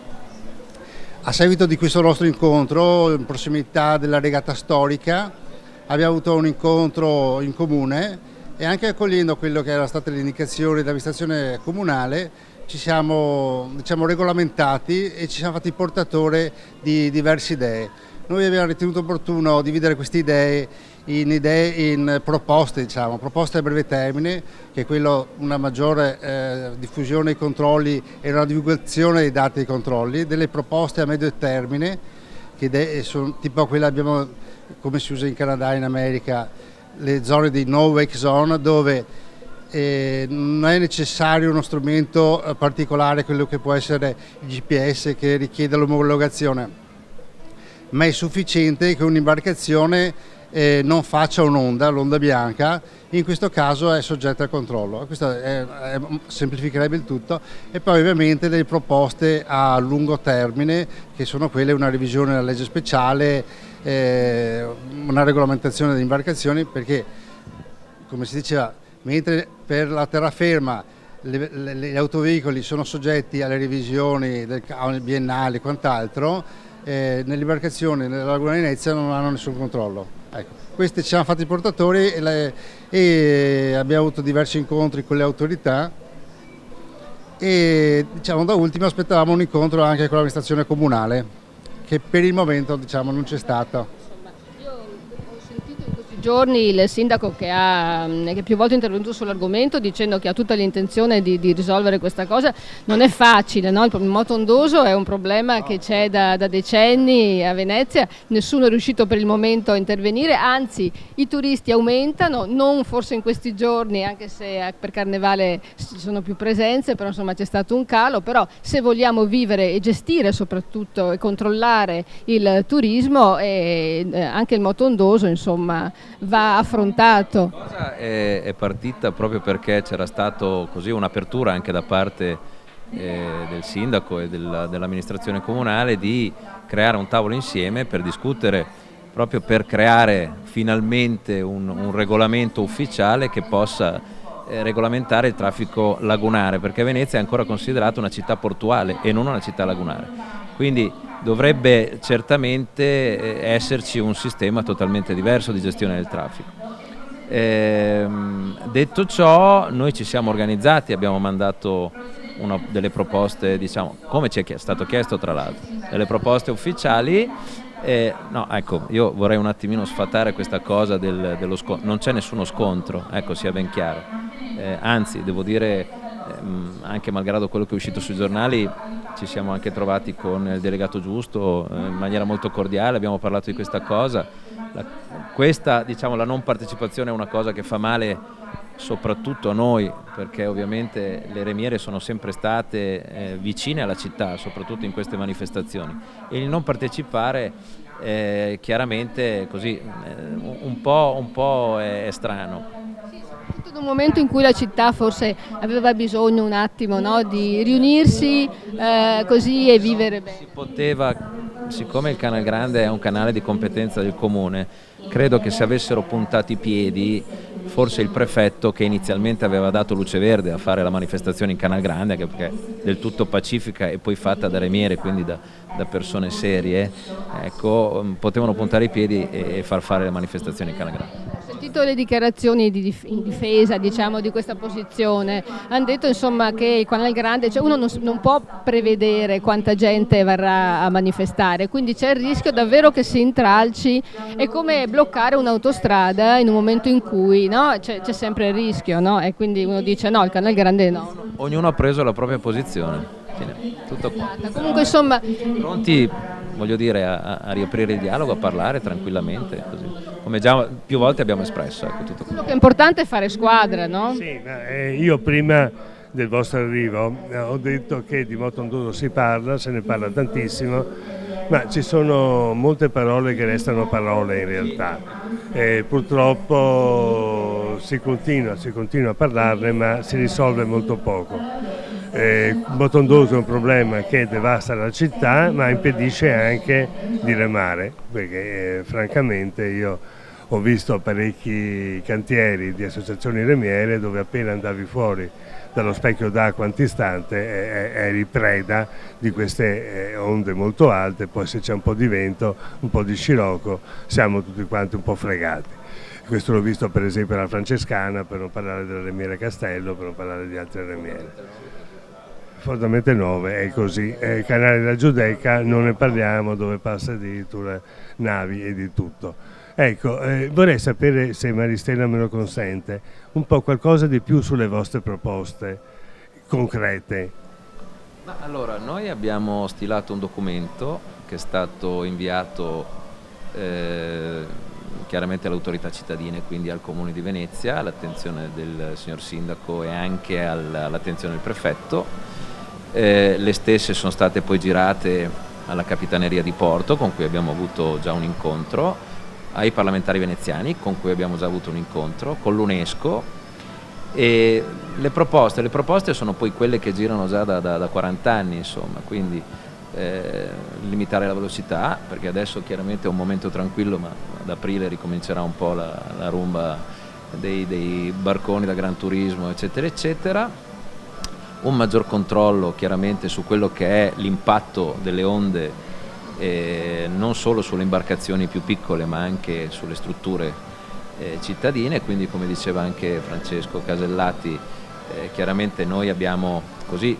A seguito di questo nostro incontro, in prossimità della regata storica, abbiamo avuto un incontro in comune e anche accogliendo quello che era state le indicazioni dell'amministrazione comunale ci siamo regolamentati e ci siamo fatti portatore di diverse idee. Noi abbiamo ritenuto opportuno dividere queste idee in proposte, proposte a breve termine, che è quello una maggiore diffusione dei controlli e una divulgazione dei dati dei controlli, delle proposte a medio termine, che sono tipo quella abbiamo, come si usa in Canada e in America, le zone di no wake zone, dove non è necessario uno strumento particolare, quello che può essere il GPS che richiede l'omologazione, ma è sufficiente che un'imbarcazione non faccia l'onda bianca, in questo caso è soggetta al controllo. Questo semplificherebbe il tutto. E poi ovviamente delle proposte a lungo termine, che sono quelle una revisione della legge speciale, una regolamentazione delle imbarcazioni, perché come si diceva, mentre per la terraferma gli autoveicoli sono soggetti alle revisioni biennali e quant'altro, nelle imbarcazioni nella Laguna di Venezia non hanno nessun controllo. Ecco, questi ci siamo fatti portatori e abbiamo avuto diversi incontri con le autorità e da ultimo aspettavamo un incontro anche con l'amministrazione comunale, che per il momento non c'è stato. Giorni il sindaco che più volte è intervenuto sull'argomento dicendo che ha tutta l'intenzione di risolvere questa cosa. Non è facile, no? Il moto ondoso è un problema che c'è da decenni a Venezia, nessuno è riuscito per il momento a intervenire, anzi i turisti aumentano, non forse in questi giorni, anche se per Carnevale ci sono più presenze, però insomma c'è stato un calo. Però se vogliamo vivere e gestire soprattutto e controllare il turismo, anche il moto ondoso insomma va affrontato. La cosa è partita proprio perché c'era stato così un'apertura anche da parte del sindaco e dell'amministrazione comunale di creare un tavolo insieme per discutere, proprio per creare finalmente un regolamento ufficiale che possa regolamentare il traffico lagunare, perché Venezia è ancora considerata una città portuale e non una città lagunare, quindi dovrebbe certamente esserci un sistema totalmente diverso di gestione del traffico. Detto ciò, noi ci siamo organizzati, abbiamo mandato delle proposte, come ci è stato chiesto tra l'altro, delle proposte ufficiali. No, ecco, io vorrei un attimino sfatare questa cosa dello scontro. Non c'è nessuno scontro, ecco, sia ben chiaro. Anzi, devo dire, anche malgrado quello che è uscito sui giornali, ci siamo anche trovati con il delegato Giusto in maniera molto cordiale, abbiamo parlato di questa cosa. La non partecipazione è una cosa che fa male soprattutto a noi, perché ovviamente le remiere sono sempre state vicine alla città, soprattutto in queste manifestazioni, e il non partecipare chiaramente così un po' è strano. In un momento in cui la città forse aveva bisogno un attimo, no, di riunirsi così e vivere bene. Si poteva, siccome il Canal Grande è un canale di competenza del comune, credo che se avessero puntato i piedi, forse il prefetto, che inizialmente aveva dato luce verde a fare la manifestazione in Canal Grande, anche perché del tutto pacifica e poi fatta da remiere, quindi da persone serie, ecco, potevano puntare i piedi e far fare le manifestazioni in Canal Grande. Ho sentito le dichiarazioni in difesa, diciamo, di questa posizione. Hanno detto insomma che il Canal Grande, cioè uno non può prevedere quanta gente verrà a manifestare, quindi c'è il rischio davvero che si intralci. È come bloccare un'autostrada in un momento in cui, no, c'è sempre il rischio, no? E quindi uno dice no, il Canal Grande no. Ognuno ha preso la propria posizione. Fine. Tutto qua. Comunque insomma pronti, voglio dire, a riaprire il dialogo, a parlare tranquillamente, così come già più volte abbiamo espresso. Ecco, tutto quello che è importante è fare squadra, no? Sì, io prima del vostro arrivo ho detto che di Motondoro si parla, se ne parla tantissimo, ma ci sono molte parole che restano parole in realtà. Purtroppo si continua a parlarne, ma si risolve molto poco. Motondoso è un problema che devasta la città, ma impedisce anche di remare, perché francamente io ho visto parecchi cantieri di associazioni remiere dove appena andavi fuori dallo specchio d'acqua antistante eri preda di queste onde molto alte, poi se c'è un po' di vento, un po' di scirocco, siamo tutti quanti un po' fregati. Questo l'ho visto per esempio alla Francescana, per non parlare della Remiera Castello, per non parlare di altre remiere. Fondamentalmente 9 è così, il canale della Giudecca non ne parliamo, dove passa addirittura navi e di tutto. Ecco, vorrei sapere, se Maristella me lo consente, un po' qualcosa di più sulle vostre proposte concrete. Allora, noi abbiamo stilato un documento che è stato inviato chiaramente alle autorità cittadine, quindi al Comune di Venezia, all'attenzione del signor Sindaco e anche all'attenzione del Prefetto. Le stesse sono state poi girate alla Capitaneria di Porto, con cui abbiamo avuto già un incontro, ai parlamentari veneziani, con cui abbiamo già avuto un incontro, con l'UNESCO, e le proposte sono poi quelle che girano già da 40 anni, insomma, quindi limitare la velocità, perché adesso chiaramente è un momento tranquillo, ma ad aprile ricomincerà un po' la rumba dei barconi da Gran Turismo, eccetera, eccetera. Un maggior controllo chiaramente su quello che è l'impatto delle onde, non solo sulle imbarcazioni più piccole ma anche sulle strutture cittadine, quindi come diceva anche Francesco Casellati, chiaramente noi abbiamo così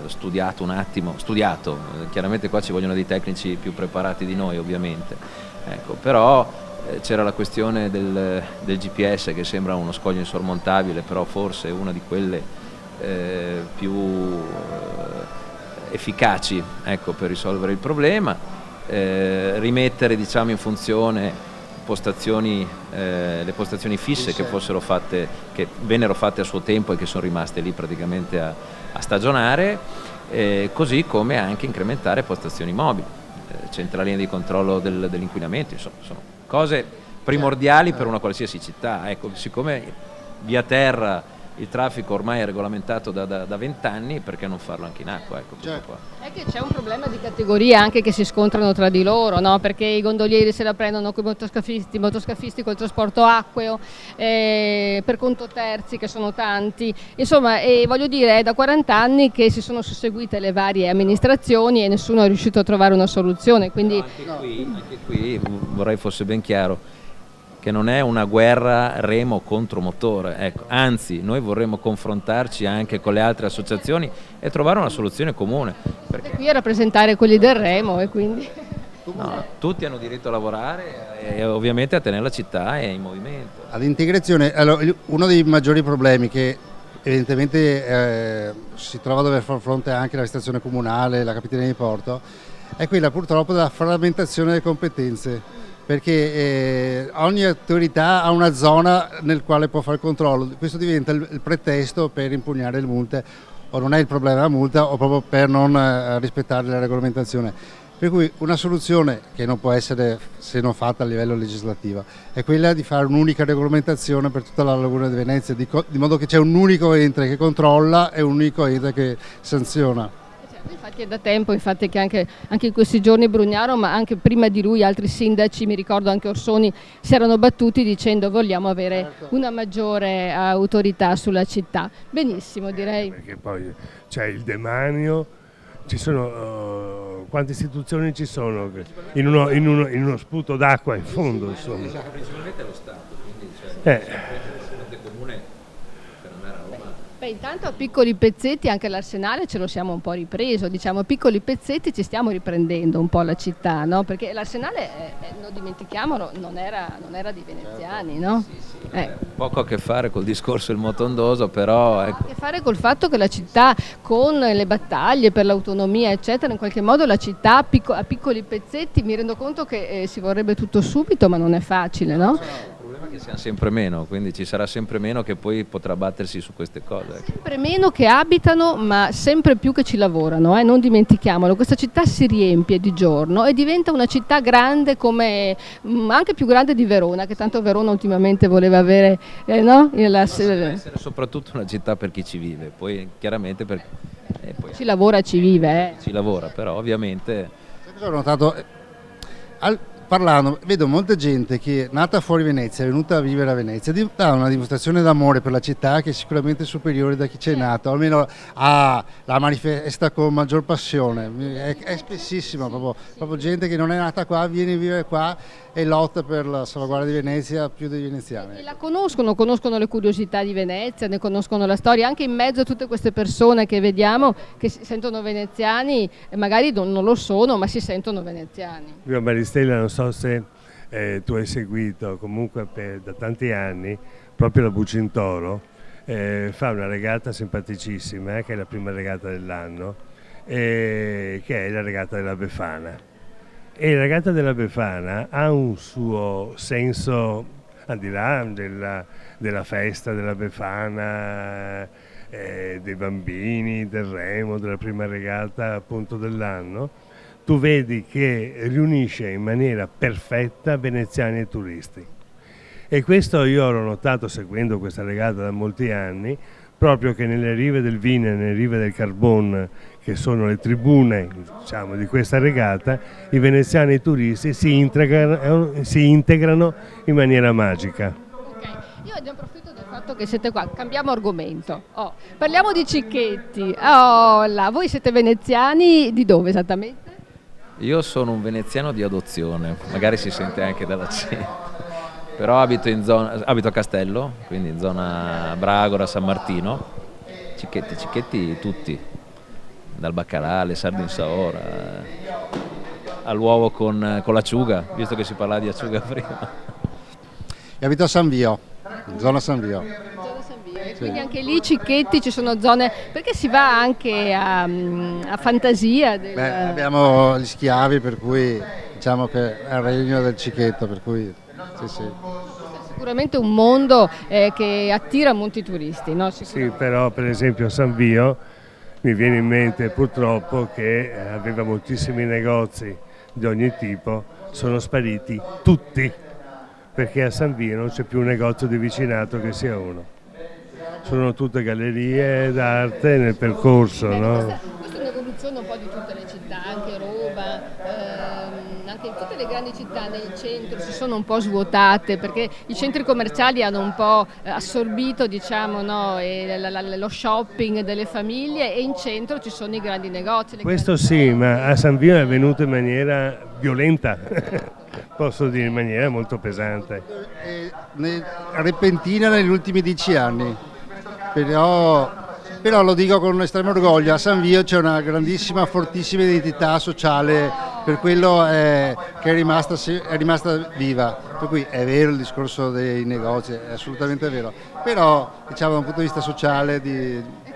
studiato un attimo, chiaramente qua ci vogliono dei tecnici più preparati di noi ovviamente, ecco, però c'era la questione del GPS che sembra uno scoglio insormontabile, però forse è una di quelle più efficaci, ecco, per risolvere il problema, rimettere, diciamo, in funzione le postazioni fisse che fossero fatte, che vennero fatte a suo tempo e che sono rimaste lì praticamente a stagionare, così come anche incrementare postazioni mobili, centraline di controllo dell'inquinamento, insomma sono cose primordiali per una qualsiasi città. Ecco, siccome via terra il traffico ormai è regolamentato da 20 anni, perché non farlo anche in acqua? Ecco, qua. È che c'è un problema di categorie anche che si scontrano tra di loro, no? Perché i gondolieri se la prendono con i motoscafisti col trasporto acqueo, per conto terzi, che sono tanti. Insomma, voglio dire, è da 40 anni che si sono susseguite le varie amministrazioni e nessuno è riuscito a trovare una soluzione. Quindi anche qui vorrei fosse ben chiaro che non è una guerra remo contro motore, ecco, anzi noi vorremmo confrontarci anche con le altre associazioni e trovare una soluzione comune. Perché qui a rappresentare quelli del remo e quindi... No, tutti hanno diritto a lavorare e ovviamente a tenere la città in movimento. All'integrazione, allora, uno dei maggiori problemi che evidentemente si trova a dover far fronte anche l'amministrazione comunale, la Capitaneria di Porto, è quella purtroppo della frammentazione delle competenze, perché ogni autorità ha una zona nel quale può fare il controllo. Questo diventa il pretesto per impugnare le multe, o non è il problema della multa, o proprio per non rispettare la regolamentazione. Per cui una soluzione che non può essere, se non fatta a livello legislativo, è quella di fare un'unica regolamentazione per tutta la laguna di Venezia, di modo che c'è un unico ente che controlla e un unico ente che sanziona. Infatti è da tempo, infatti, che anche in questi giorni Brugnaro, ma anche prima di lui altri sindaci, mi ricordo anche Orsoni, si erano battuti dicendo vogliamo avere una maggiore autorità sulla città. Benissimo, direi. Perché poi c'è il demanio, ci sono quante istituzioni ci sono in uno sputo d'acqua in fondo, insomma. Principalmente lo Stato, quindi comune per andare a Roma. Beh, intanto a piccoli pezzetti anche l'Arsenale ce lo siamo un po' ripreso, diciamo a piccoli pezzetti ci stiamo riprendendo un po' la città, no? Perché l'Arsenale, non dimentichiamolo, non era di veneziani, no? Poco a che fare col discorso del Motondoso, però ecco. Ha a che fare col fatto che la città, con le battaglie per l'autonomia eccetera, in qualche modo la città a piccoli pezzetti, mi rendo conto che si vorrebbe tutto subito, ma non è facile, no? Il problema è che siamo sempre meno, quindi ci sarà sempre meno che poi potrà battersi su queste cose. Ecco. Sempre meno che abitano, ma sempre più che ci lavorano, non dimentichiamolo. Questa città si riempie di giorno e diventa una città grande, come anche più grande di Verona, che tanto Verona ultimamente voleva avere, no? Deve essere soprattutto una città per chi ci vive, poi chiaramente per poi ci lavora e ci vive. Ci lavora, però ovviamente. Sai cosa ho notato? Parlando, vedo molta gente che è nata fuori Venezia, è venuta a vivere a Venezia, dà una dimostrazione d'amore per la città che è sicuramente superiore da chi c'è nato, almeno la manifesta con maggior passione. È spessissima, proprio gente che non è nata qua, viene a vivere qua e lotta per la salvaguardia di Venezia più dei veneziani. E la conoscono le curiosità di Venezia, ne conoscono la storia, anche in mezzo a tutte queste persone che vediamo che si sentono veneziani, e magari non lo sono, ma si sentono veneziani. Io a Maristella non so se tu hai seguito, comunque da tanti anni, proprio la Bucintoro fa una regata simpaticissima, che è la prima regata dell'anno, che è la regata della Befana. E la regata della Befana ha un suo senso, al di là della festa della Befana, dei bambini, del remo, della prima regata appunto dell'anno. Tu vedi che riunisce in maniera perfetta veneziani e turisti. E questo io l'ho notato seguendo questa regata da molti anni, proprio che nelle rive del Vine e nelle rive del Carbon, che sono le tribune, diciamo, di questa regata, i veneziani e i turisti si integrano in maniera magica. Okay. Io ne approfitto del fatto che siete qua, cambiamo argomento. Parliamo di Cicchetti. Voi siete veneziani di dove esattamente? Io sono un veneziano di adozione, magari si sente anche dall'accento, però abito a Castello, quindi in zona Bragora, San Martino. Cicchetti tutti, dal baccalà alle sarde in saora, all'uovo con l'acciuga, visto che si parlava di acciuga prima. Io abito a San Vio, in zona San Vio. Quindi anche lì Cicchetti ci sono zone, perché si va anche a fantasia. Abbiamo gli schiavi, per cui diciamo che è il regno del Cicchetto, per cui sì. Sicuramente un mondo che attira molti turisti, no? Sì, però per esempio a San Vio mi viene in mente purtroppo che aveva moltissimi negozi di ogni tipo, sono spariti tutti, perché a San Vio non c'è più un negozio di vicinato che sia uno. Sono tutte gallerie d'arte nel percorso, no? Questa è un'evoluzione un po' di tutte le città, anche Roma, anche in tutte le grandi città nel centro si sono un po' svuotate, perché i centri commerciali hanno un po' assorbito, diciamo, no, lo shopping delle famiglie, e in centro ci sono i grandi negozi. Questo sì, ma a San Vio è avvenuto in maniera violenta, posso dire in maniera molto pesante. Repentina negli ultimi 10 anni. Però lo dico con un estremo orgoglio, a San Vio c'è una grandissima, fortissima identità sociale, per quello che è rimasta viva. Per cui è vero il discorso dei negozi, è assolutamente vero, però diciamo da un punto di vista sociale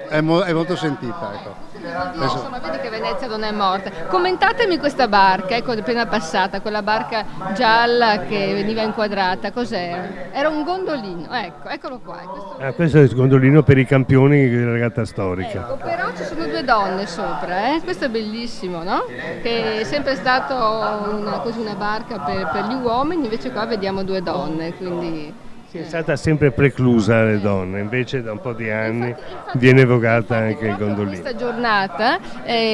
è molto sentita. Ecco. Insomma, vedi che Venezia non è morta. Commentatemi questa barca, ecco, appena passata, quella barca gialla che veniva inquadrata, cos'era? Era un gondolino, eccolo qua. Questo è il gondolino per i campioni della regata storica. Ecco, però ci sono due donne sopra, questo è bellissimo, no? Che è sempre stato una barca per gli uomini, invece qua vediamo due donne, quindi... È stata sempre preclusa alle donne, invece da un po' di anni viene evocata anche il gondolino. Questa giornata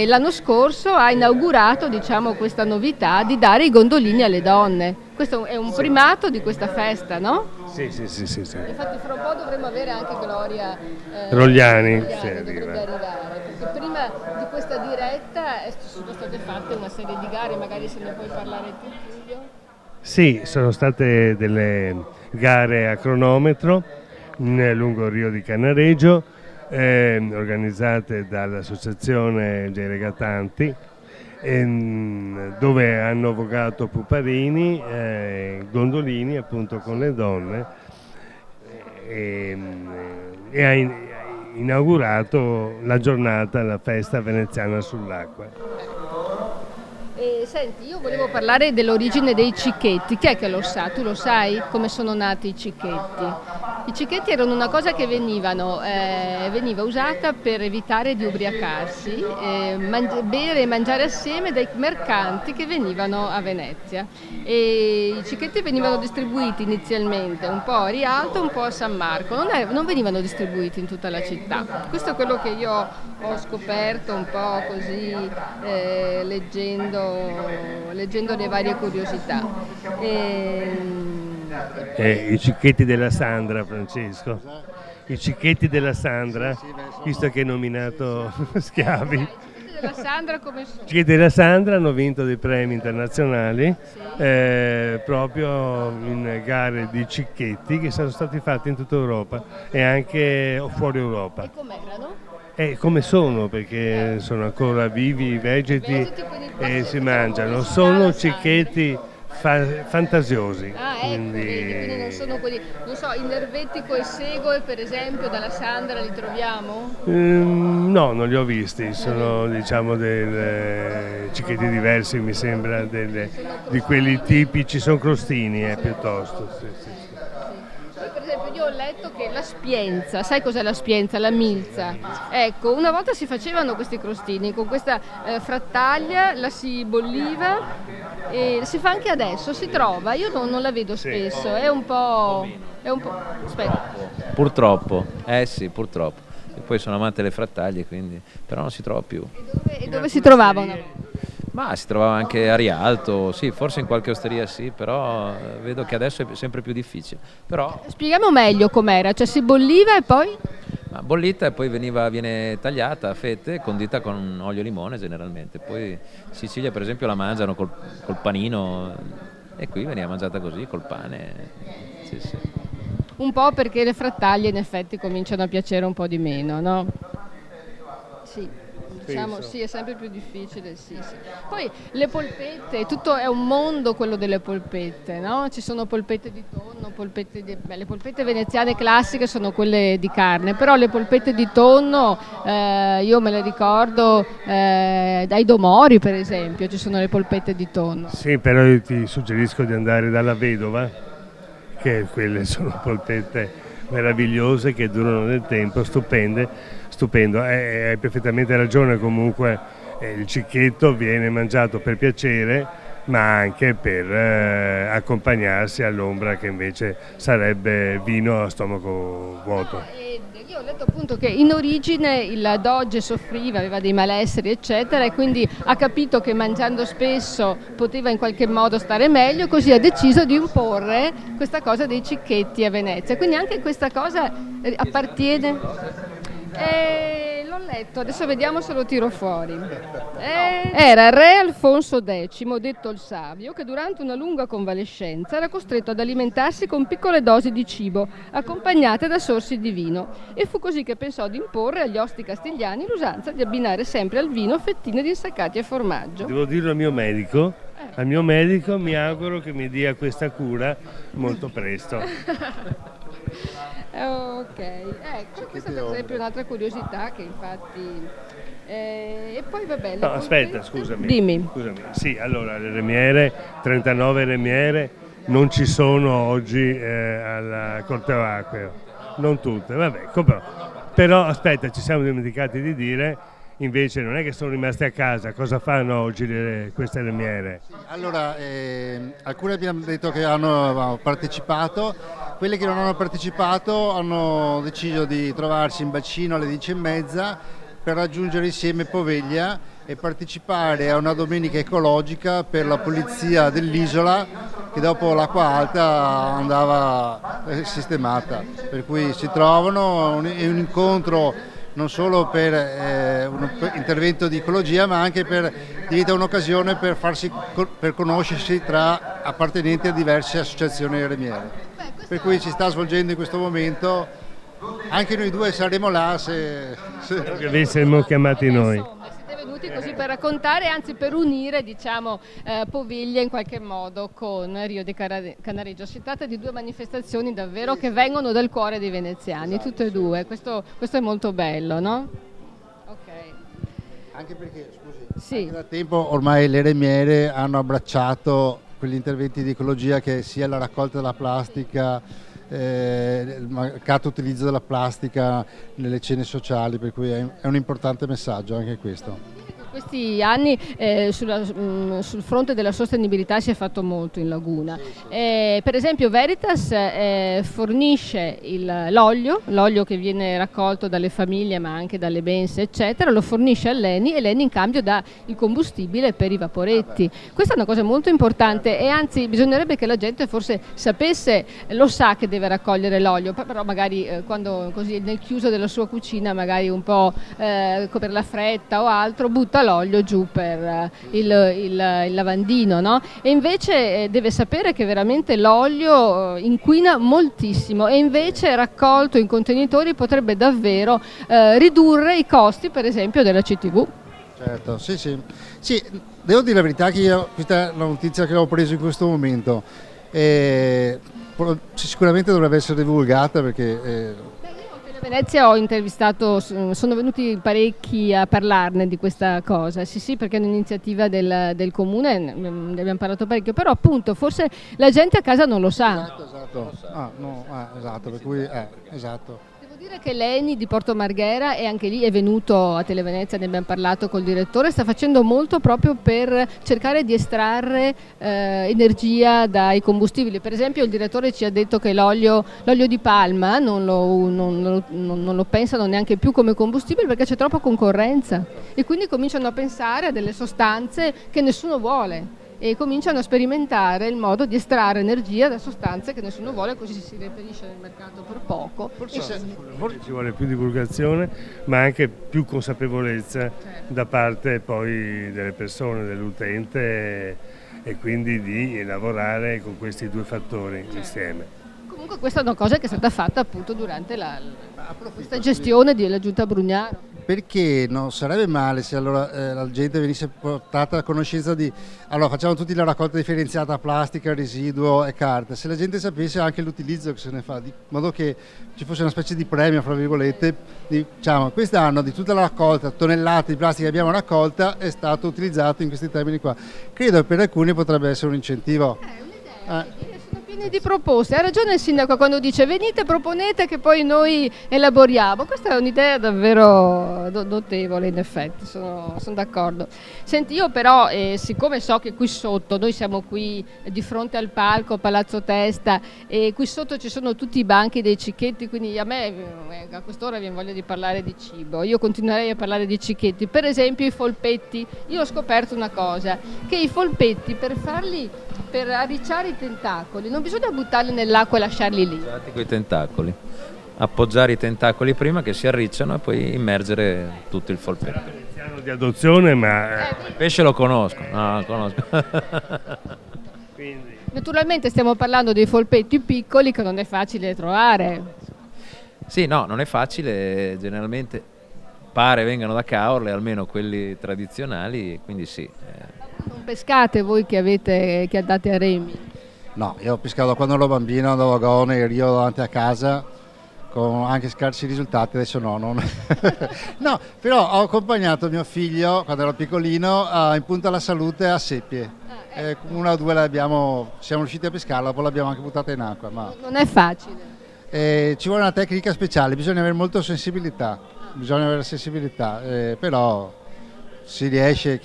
l'anno scorso ha inaugurato, diciamo, questa novità di dare i gondolini alle donne. Questo è un primato di questa festa, no? Sì. Infatti fra un po' dovremmo avere anche Gloria Rogliani, dovrebbe arrivare, perché prima prima di questa diretta sono state fatte una serie di gare, magari se ne puoi parlare tu, Giulio? Sì, sono state delle gare a cronometro lungo il Rio di Cannaregio, organizzate dall'associazione dei regattanti, dove hanno vogato puparini, gondolini appunto con le donne, e ha inaugurato la giornata, la festa veneziana sull'acqua. Senti, io volevo parlare dell'origine dei cicchetti. Chi è che lo sa? Tu lo sai come sono nati i cicchetti? I cicchetti erano una cosa che veniva usata per evitare di ubriacarsi, bere e mangiare assieme dai mercanti che venivano a Venezia. E i cicchetti venivano distribuiti inizialmente un po' a Rialto, un po' a San Marco, non venivano distribuiti in tutta la città. Questo è quello che io ho scoperto un po' così leggendo le varie curiosità. I cicchetti della Sandra, Francesco. I cicchetti della Sandra, visto che hai nominato schiavi. I cicchetti della Sandra come sono? I cicchetti della Sandra hanno vinto dei premi internazionali, proprio in gare di cicchetti che sono stati fatti in tutta Europa e anche fuori Europa. E com'erano? Come sono, perché sono ancora vivi, vegeti e si mangiano. Sono cicchetti fantasiosi. Quindi non sono quelli, non so, il nervetico e segoe per esempio dalla Sandra li troviamo? No, non li ho visti, sono diciamo dei cicchetti diversi, mi sembra, di quelli tipici, sono crostini piuttosto. Sì. Per esempio io ho letto che la spienza, sai cos'è la spienza? La milza. Ecco, una volta si facevano questi crostini con questa frattaglia, la si bolliva e si fa anche adesso, si trova, io non la vedo spesso, è un po'... Aspetta. Purtroppo, sì, purtroppo. E poi sono amante delle frattaglie, quindi però non si trova più. E dove si trovavano? Ma si trovava anche a Rialto, sì, forse in qualche osteria sì, però vedo che adesso è sempre più difficile. Però spieghiamo meglio com'era, cioè si bolliva e poi? Bollita e poi viene tagliata a fette, condita con olio e limone generalmente. Poi in Sicilia per esempio la mangiano col panino e qui veniva mangiata così, col pane. Sì. Un po' perché le frattaglie in effetti cominciano a piacere un po' di meno, no? Sì. Diciamo, sì, è sempre più difficile, sì. Poi le polpette, tutto è un mondo quello delle polpette, no? Ci sono polpette di tonno, le polpette veneziane classiche sono quelle di carne, però le polpette di tonno io me le ricordo dai Domori per esempio, ci sono le polpette di tonno. Sì, però io ti suggerisco di andare dalla Vedova, che quelle sono polpette meravigliose che durano nel tempo, stupendo, hai perfettamente ragione, comunque il cicchetto viene mangiato per piacere ma anche per accompagnarsi all'ombra che invece sarebbe vino a stomaco vuoto. Io ho letto appunto che in origine il doge soffriva, aveva dei malesseri eccetera e quindi ha capito che mangiando spesso poteva in qualche modo stare meglio, così ha deciso di imporre questa cosa dei cicchetti a Venezia, quindi anche questa cosa appartiene... l'ho letto, adesso vediamo se lo tiro fuori. Era re Alfonso X, detto il Savio, che durante una lunga convalescenza era costretto ad alimentarsi con piccole dosi di cibo, accompagnate da sorsi di vino, e fu così che pensò di imporre agli osti castigliani l'usanza di abbinare sempre al vino fettine di insaccati e formaggio. Devo dirlo al mio medico. Al mio medico mi auguro che mi dia questa cura molto presto. Ok, ecco, questa per esempio è un'altra curiosità che infatti... e poi vabbè... No, aspetta, scusami. Dimmi. Sì, allora le remiere, 39 remiere, non ci sono oggi al Corteo Acqueo, non tutte, vabbè, però aspetta, ci siamo dimenticati di dire... Invece non è che sono rimaste a casa, cosa fanno oggi queste remiere? Allora, alcune abbiamo detto che hanno partecipato, quelle che non hanno partecipato hanno deciso di trovarsi in bacino alle 10:30 per raggiungere insieme Poveglia e partecipare a una domenica ecologica per la pulizia dell'isola che dopo l'acqua alta andava sistemata, per cui si trovano, è un incontro non solo per un intervento di ecologia, ma anche diventa un'occasione per conoscersi tra appartenenti a diverse associazioni remiere. Per cui si sta svolgendo in questo momento, anche noi due saremo là se che avessimo chiamati noi. Siete venuti così per raccontare, anzi per unire, diciamo, Poviglia in qualche modo con Rio de Canareggio. Si tratta di due manifestazioni davvero che vengono dal cuore dei veneziani, esatto, tutte e due. Questo è molto bello, no? Ok. Anche perché, scusi, sì, anche da tempo ormai le remiere hanno abbracciato quegli interventi di ecologia, che sia la raccolta della plastica, il mancato utilizzo della plastica nelle cene sociali, per cui è un importante messaggio anche questo. Questi anni sul fronte della sostenibilità si è fatto molto in laguna. Per esempio Veritas fornisce l'olio che viene raccolto dalle famiglie ma anche dalle mense eccetera, lo fornisce all'ENI e l'ENI in cambio dà il combustibile per i vaporetti. Questa è una cosa molto importante e anzi bisognerebbe che la gente forse sapesse, lo sa che deve raccogliere l'olio, però magari quando così nel chiuso della sua cucina magari un po' per la fretta o altro butta l'olio giù per il lavandino, no? E invece deve sapere che veramente l'olio inquina moltissimo e invece raccolto in contenitori potrebbe davvero ridurre i costi, per esempio, della CTV. Certo, sì, devo dire la verità che io, questa è la notizia che ho preso in questo momento, sicuramente dovrebbe essere divulgata perché... Venezia ho intervistato, sono venuti parecchi a parlarne di questa cosa, sì perché è un'iniziativa del comune, ne abbiamo parlato parecchio, però appunto forse la gente a casa non lo sa. Esatto, per cui esatto. Devo dire che l'ENI di Porto Marghera è anche lì, è venuto a Televenezia, ne abbiamo parlato col direttore, sta facendo molto proprio per cercare di estrarre energia dai combustibili. Per esempio il direttore ci ha detto che l'olio di palma non lo pensano neanche più come combustibile perché c'è troppa concorrenza e quindi cominciano a pensare a delle sostanze che nessuno vuole e cominciano a sperimentare il modo di estrarre energia da sostanze che nessuno vuole, così si reperisce nel mercato per poco. Forse ci vuole più divulgazione ma anche più consapevolezza da parte poi delle persone, dell'utente e quindi di lavorare con questi due fattori insieme. Comunque questa è una cosa che è stata fatta appunto durante questa gestione della Giunta Brugnaro. Perché non sarebbe male se allora la gente venisse portata a conoscenza di... Allora facciamo tutti la raccolta differenziata plastica, residuo e carta, se la gente sapesse anche l'utilizzo che se ne fa, di modo che ci fosse una specie di premio, fra virgolette, diciamo quest'anno di tutta la raccolta, tonnellate di plastica che abbiamo raccolta è stato utilizzato in questi termini qua. Credo che per alcuni potrebbe essere un incentivo. Sono pieni di proposte, ha ragione il sindaco quando dice venite, proponete che poi noi elaboriamo, questa è un'idea davvero notevole in effetti, sono d'accordo. Senti, io però siccome so che qui sotto, noi siamo qui di fronte al palco Palazzo Testa e qui sotto ci sono tutti i banchi dei cicchetti, quindi a me a quest'ora viene voglia di parlare di cibo, io continuerei a parlare di cicchetti, per esempio i folpetti. Io ho scoperto una cosa, che i folpetti per arricciare i tentacoli non bisogna buttarli nell'acqua e lasciarli lì. Con i tentacoli, appoggiare i tentacoli prima che si arricciano e poi immergere tutto il folpetto. Veneziano di adozione, ma il pesce lo conosco, no, conosco. Quindi... Naturalmente stiamo parlando dei folpetti piccoli che non è facile trovare. Sì, no, non è facile, generalmente pare vengano da Caorle, almeno quelli tradizionali, quindi sì. Non pescate voi che andate a remi? No, io ho pescato quando ero bambino, andavo a Gone, in Rio davanti a casa, con anche scarsi risultati, adesso no. No, però ho accompagnato mio figlio, quando ero piccolino, in Punta alla Salute a seppie. Una o due siamo riusciti a pescarla, poi l'abbiamo anche buttata in acqua. Ma... Non è facile. Ci vuole una tecnica speciale, bisogna avere molta sensibilità, però si riesce,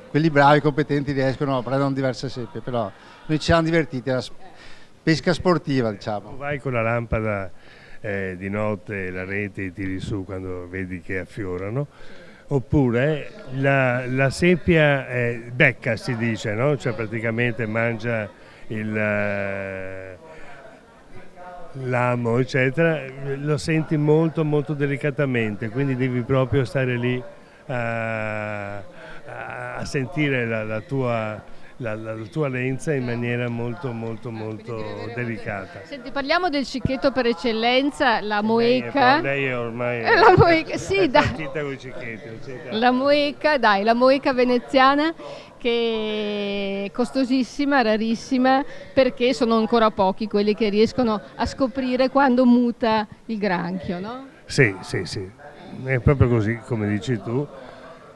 quelli bravi, competenti riescono a prendere diverse seppie, però noi ci siamo divertiti, è una pesca sportiva, diciamo. Vai con la lampada di notte, la rete e tiri su quando vedi che affiorano, oppure la seppia becca, si dice, no? Cioè praticamente mangia l'amo, eccetera, lo senti molto molto delicatamente, quindi devi proprio stare lì a sentire la tua lenza in maniera molto molto molto delicata. Senti, parliamo del cicchetto per eccellenza, la moeca. Lei è ormai la moeca, sì, dai. con i cicchetti. La moeca, dai, la moeca veneziana, che è costosissima, rarissima, perché sono ancora pochi quelli che riescono a scoprire quando muta il granchio, no? Sì, è proprio così come dici tu.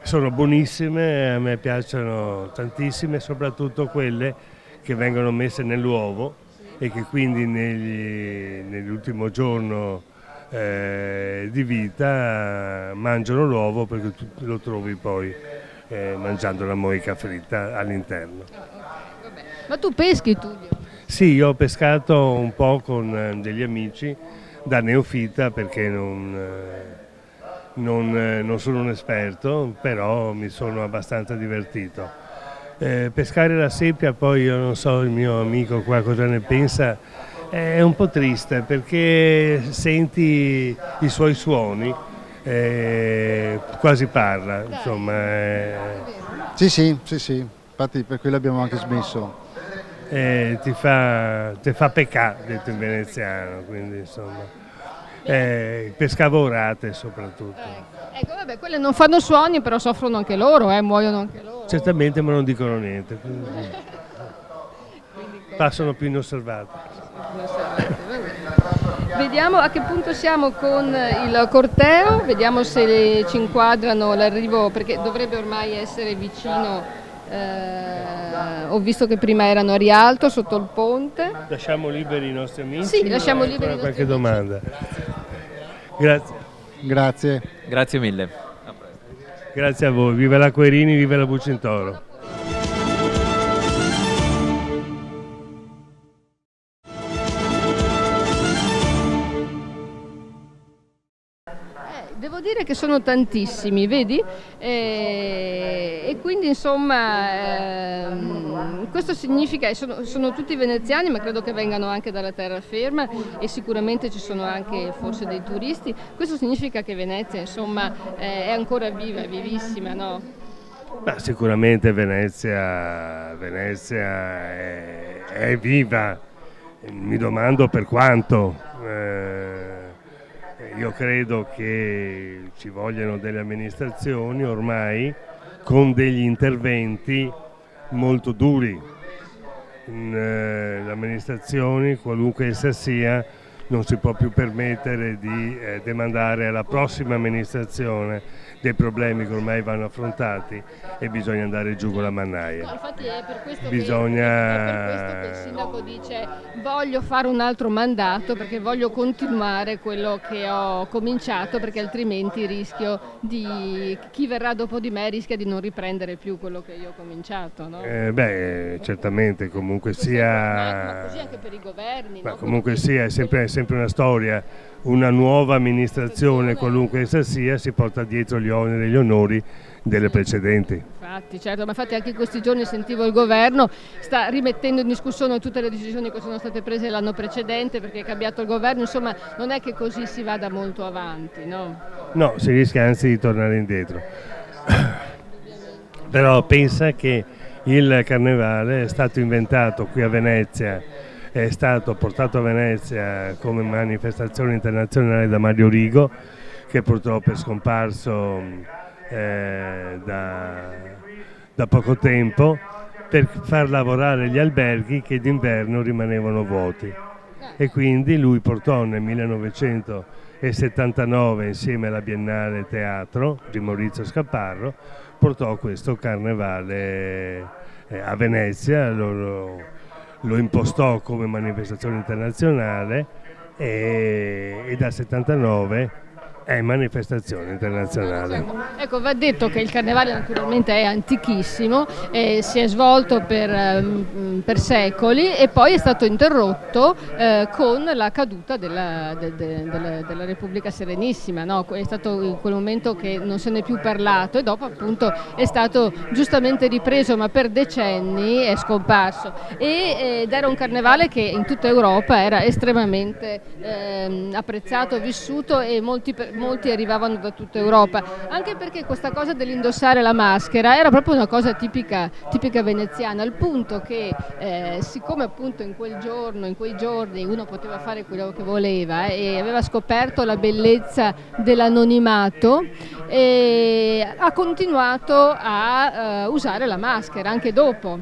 Sono buonissime, a me piacciono tantissime, soprattutto quelle che vengono messe nell'uovo e che quindi nell'ultimo giorno di vita mangiano l'uovo, perché tu lo trovi poi mangiando la moeca fritta all'interno. Ma tu peschi, Tullio? Sì, io ho pescato un po' con degli amici da neofita, perché non sono un esperto, però mi sono abbastanza divertito. Pescare la seppia, poi io non so il mio amico qua cosa ne pensa, è un po' triste perché senti i suoi suoni, quasi parla, insomma. Sì, infatti per quello abbiamo anche smesso. Ti fa peccare, detto in veneziano, quindi insomma. Pescavo orate soprattutto. Ecco, vabbè, quelle non fanno suoni, però soffrono anche loro, muoiono anche loro. Certamente, ma non dicono niente, quindi passano più inosservati. Vediamo a che punto siamo con il corteo, vediamo se ci inquadrano l'arrivo, perché dovrebbe ormai essere vicino. Ho visto che prima erano a Rialto, sotto il ponte. Lasciamo liberi i nostri amici? Sì, lasciamo liberi i nostri qualche amici. domanda? Grazie. Grazie mille. Grazie a voi, viva la Querini, viva la Bucintoro. Devo dire che sono tantissimi, vedi? E quindi insomma questo significa, sono tutti veneziani, ma credo che vengano anche dalla terraferma e sicuramente ci sono anche forse dei turisti. Questo significa che Venezia insomma è ancora viva, è vivissima, no? Beh, sicuramente Venezia è viva, mi domando per quanto. Io credo che ci vogliano delle amministrazioni ormai con degli interventi molto duri. Le amministrazioni, qualunque essa sia, non si può più permettere di demandare alla prossima amministrazione dei problemi che ormai vanno affrontati e bisogna andare giù con la mannaia. No, infatti è per questo che il sindaco dice voglio fare un altro mandato perché voglio continuare quello che ho cominciato, perché altrimenti rischio di chi verrà dopo di me rischia di non riprendere più quello che io ho cominciato, no? Certamente, comunque sia. Ma così anche per i governi. Ma no? comunque sia, è sempre una storia. Una nuova amministrazione, qualunque essa sia, si porta dietro gli oneri e gli onori delle precedenti. Infatti, certo, ma infatti anche in questi giorni sentivo il governo sta rimettendo in discussione tutte le decisioni che sono state prese l'anno precedente perché è cambiato il governo, insomma non è che così si vada molto avanti, no? No, si rischia anzi di tornare indietro. Però pensa che il carnevale è stato inventato qui a Venezia, è stato portato a Venezia come manifestazione internazionale da Mario Rigo, che purtroppo è scomparso da poco tempo, per far lavorare gli alberghi che d'inverno rimanevano vuoti. E quindi lui portò nel 1979, insieme alla Biennale Teatro di Maurizio Scapparro, portò questo carnevale a Venezia, lo impostò come manifestazione internazionale e dal 79 È manifestazione internazionale. Ecco, va detto che il carnevale naturalmente è antichissimo, si è svolto per secoli e poi è stato interrotto con la caduta della Repubblica Serenissima, no? È stato in quel momento che non se n'è più parlato e dopo appunto è stato giustamente ripreso, ma per decenni è scomparso ed era un carnevale che in tutta Europa era estremamente apprezzato, vissuto e molti arrivavano da tutta Europa, anche perché questa cosa dell'indossare la maschera era proprio una cosa tipica veneziana, al punto che siccome appunto in quei giorni uno poteva fare quello che voleva e aveva scoperto la bellezza dell'anonimato, ha continuato a usare la maschera anche dopo.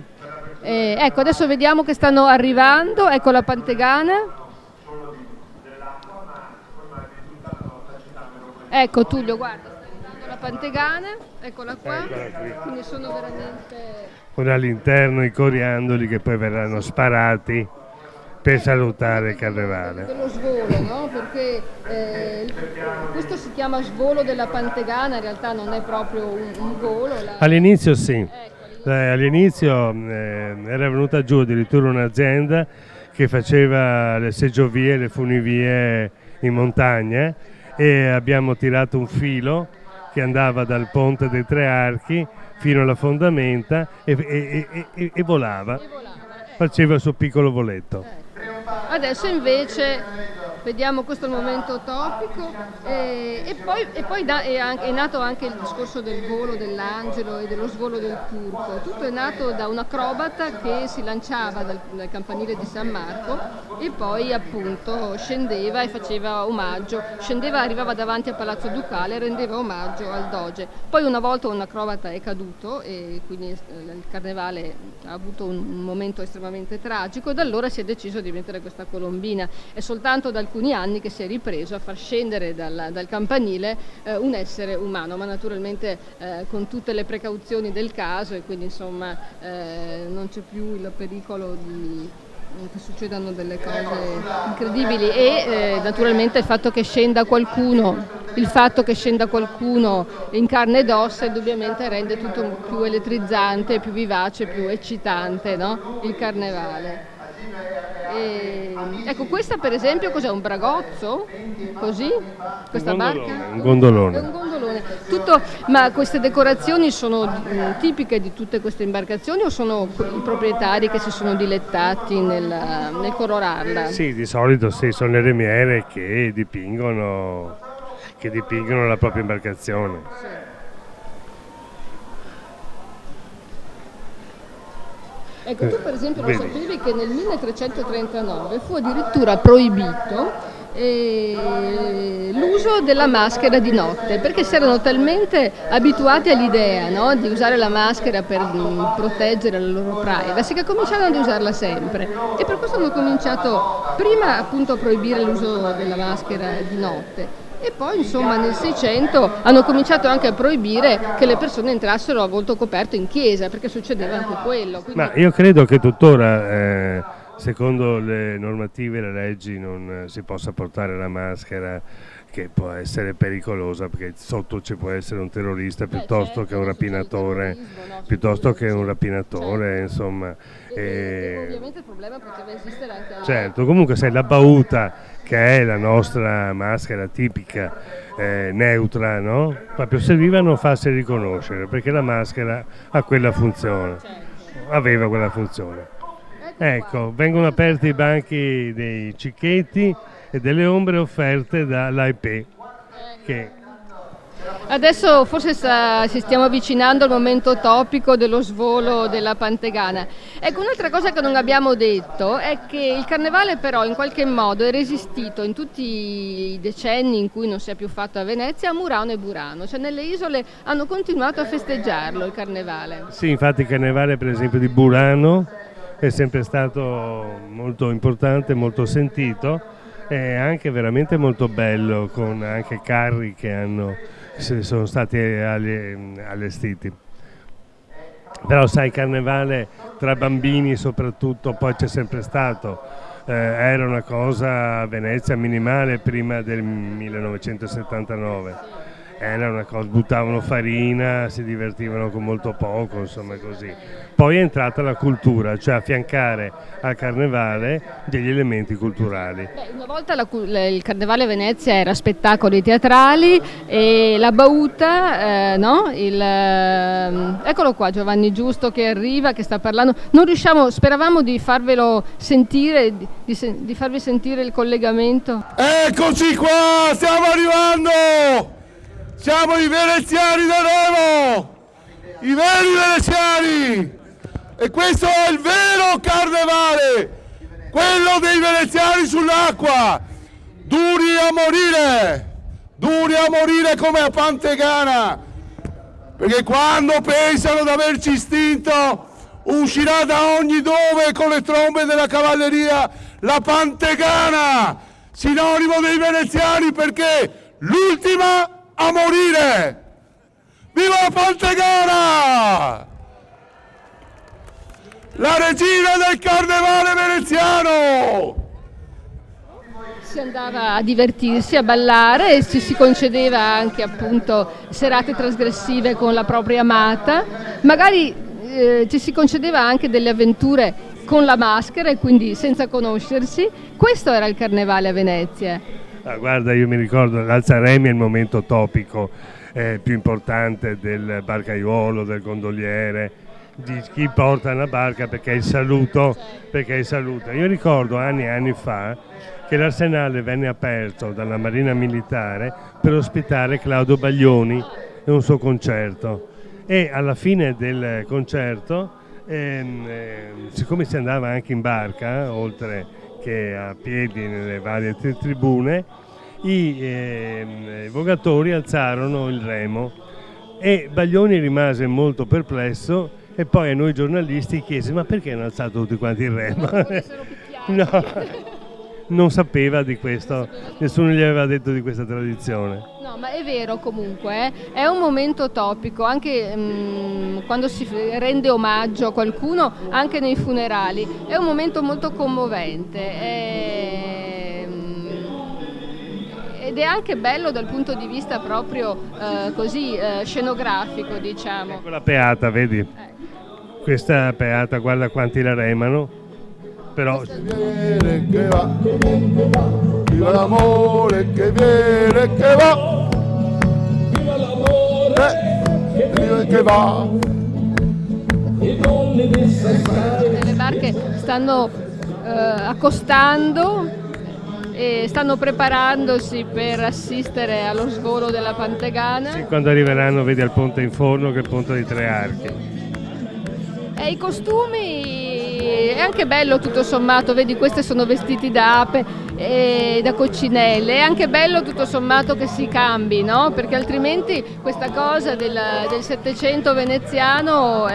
Ecco, adesso vediamo che stanno arrivando, ecco la Pantegana. Ecco Tullio, guarda, sta arrivando la Pantegana, eccola qua, quindi sono veramente... Con all'interno i coriandoli che poi verranno sparati per salutare il carnevale. Dello svolo, no? Perché questo si chiama svolo della Pantegana, in realtà non è proprio un volo. All'inizio sì, all'inizio era venuta giù addirittura un'azienda che faceva le seggiovie, le funivie in montagna, e abbiamo tirato un filo che andava dal ponte dei Tre Archi fino alla fondamenta e volava, faceva il suo piccolo voletto. Adesso invece vediamo, questo è il momento topico e poi è nato anche il discorso del volo dell'angelo e dello svolo del turco. Tutto è nato da un acrobata che si lanciava dal campanile di San Marco e poi appunto scendeva e faceva omaggio, arrivava davanti a Palazzo Ducale e rendeva omaggio al doge. Poi una volta un acrobata è caduto e quindi il carnevale ha avuto un momento estremamente tragico e da allora si è deciso di mettere questa colombina. È soltanto da alcuni anni che si è ripreso a far scendere dal campanile un essere umano, ma naturalmente con tutte le precauzioni del caso, e quindi insomma non c'è più il pericolo che succedano delle cose incredibili e naturalmente il fatto che scenda qualcuno in carne ed ossa indubbiamente rende tutto più elettrizzante, più vivace, più eccitante, no? Il carnevale. Ecco, questa per esempio cos'è? Un bragozzo? Così? Questa barca? Un gondolone. È un gondolone. Ma queste decorazioni sono tipiche di tutte queste imbarcazioni o sono i proprietari che si sono dilettati nel colorarla? Sì, di solito sì, sono le remiere che dipingono la propria imbarcazione. Sì. Ecco, tu per esempio lo sapevi che nel 1339 fu addirittura proibito l'uso della maschera di notte, perché si erano talmente abituati all'idea, no, di usare la maschera per proteggere la loro privacy, che cominciarono ad usarla sempre e per questo hanno cominciato prima appunto a proibire l'uso della maschera di notte. E poi insomma nel 600 hanno cominciato anche a proibire che le persone entrassero a volto coperto in chiesa, perché succedeva anche quello. Quindi... Ma io credo che tuttora, secondo le normative e le leggi, non si possa portare la maschera, che può essere pericolosa, perché sotto ci può essere un terrorista piuttosto che un rapinatore, insomma. E ovviamente il problema poteva esistere anche allora. Certo, comunque sai, la bauta, che è la nostra maschera tipica, neutra, no? Proprio serviva a non farsi riconoscere, perché la maschera ha quella funzione, aveva quella funzione. Ecco, vengono aperti i banchi dei cicchetti e delle ombre offerte dall'AIP, che... Adesso forse ci stiamo avvicinando al momento topico dello svolo della Pantegana. Ecco, un'altra cosa che non abbiamo detto è che il carnevale però in qualche modo è resistito in tutti i decenni in cui non si è più fatto a Venezia, a Murano e Burano, cioè nelle isole hanno continuato a festeggiarlo il carnevale. Sì, infatti il carnevale per esempio di Burano è sempre stato molto importante, molto sentito e anche veramente molto bello, con anche carri che sono stati allestiti. Però sai, il carnevale tra bambini soprattutto, poi c'è sempre stato era una cosa a Venezia minimale prima del 1979. Era una cosa, buttavano farina, si divertivano con molto poco, insomma così. Poi è entrata la cultura, cioè affiancare al carnevale degli elementi culturali. Una volta il Carnevale a Venezia era spettacoli teatrali e la bauta, no? Eccolo qua Giovanni Giusto che arriva, che sta parlando. Non riusciamo, speravamo di farvelo sentire, di farvi sentire il collegamento. Eccoci qua, stiamo arrivando! Siamo i veneziani da Remo! I veri veneziani! E questo è il vero carnevale! Quello dei veneziani sull'acqua! Duri a morire come a Pantegana! Perché quando pensano di averci stinto, uscirà da ogni dove con le trombe della cavalleria la Pantegana! Sinonimo dei veneziani perché l'ultima a morire! Viva la Pantegana! La regina del carnevale veneziano! Si andava a divertirsi, a ballare e ci si concedeva anche appunto serate trasgressive con la propria amata, magari ci si concedeva anche delle avventure con la maschera e quindi senza conoscersi. Questo era il carnevale a Venezia. Guarda, io mi ricordo l'Alzaremi è il momento topico più importante del barcaiuolo, del gondoliere, di chi porta una barca perché è il saluto. Io ricordo anni e anni fa che l'Arsenale venne aperto dalla Marina Militare per ospitare Claudio Baglioni e un suo concerto, e alla fine del concerto, siccome si andava anche in barca oltre che a piedi nelle varie tribune, i vogatori alzarono il remo e Baglioni rimase molto perplesso e poi a noi giornalisti chiese: ma perché hanno alzato tutti quanti il remo? No, non sapeva di questo, nessuno gli aveva detto di questa tradizione. No, ma è vero comunque, è un momento topico, anche quando si rende omaggio a qualcuno, anche nei funerali, è un momento molto commovente. Ed è anche bello dal punto di vista proprio scenografico, diciamo. Ecco la peata, vedi? Questa peata, guarda quanti la remano, però... Che va, viva l'amore che viene, che va, Viva l'amore che va. e non ne dessa stare. Le barche stanno accostando e stanno preparandosi per assistere allo svolo della Pantegana. Sì, quando arriveranno, vedi, al ponte in forno, che è il ponte di 3 archi. E i costumi è anche bello tutto sommato, vedi, queste sono vestiti da ape e da coccinelle, è anche bello tutto sommato che si cambi, no? Perché altrimenti questa cosa del Settecento veneziano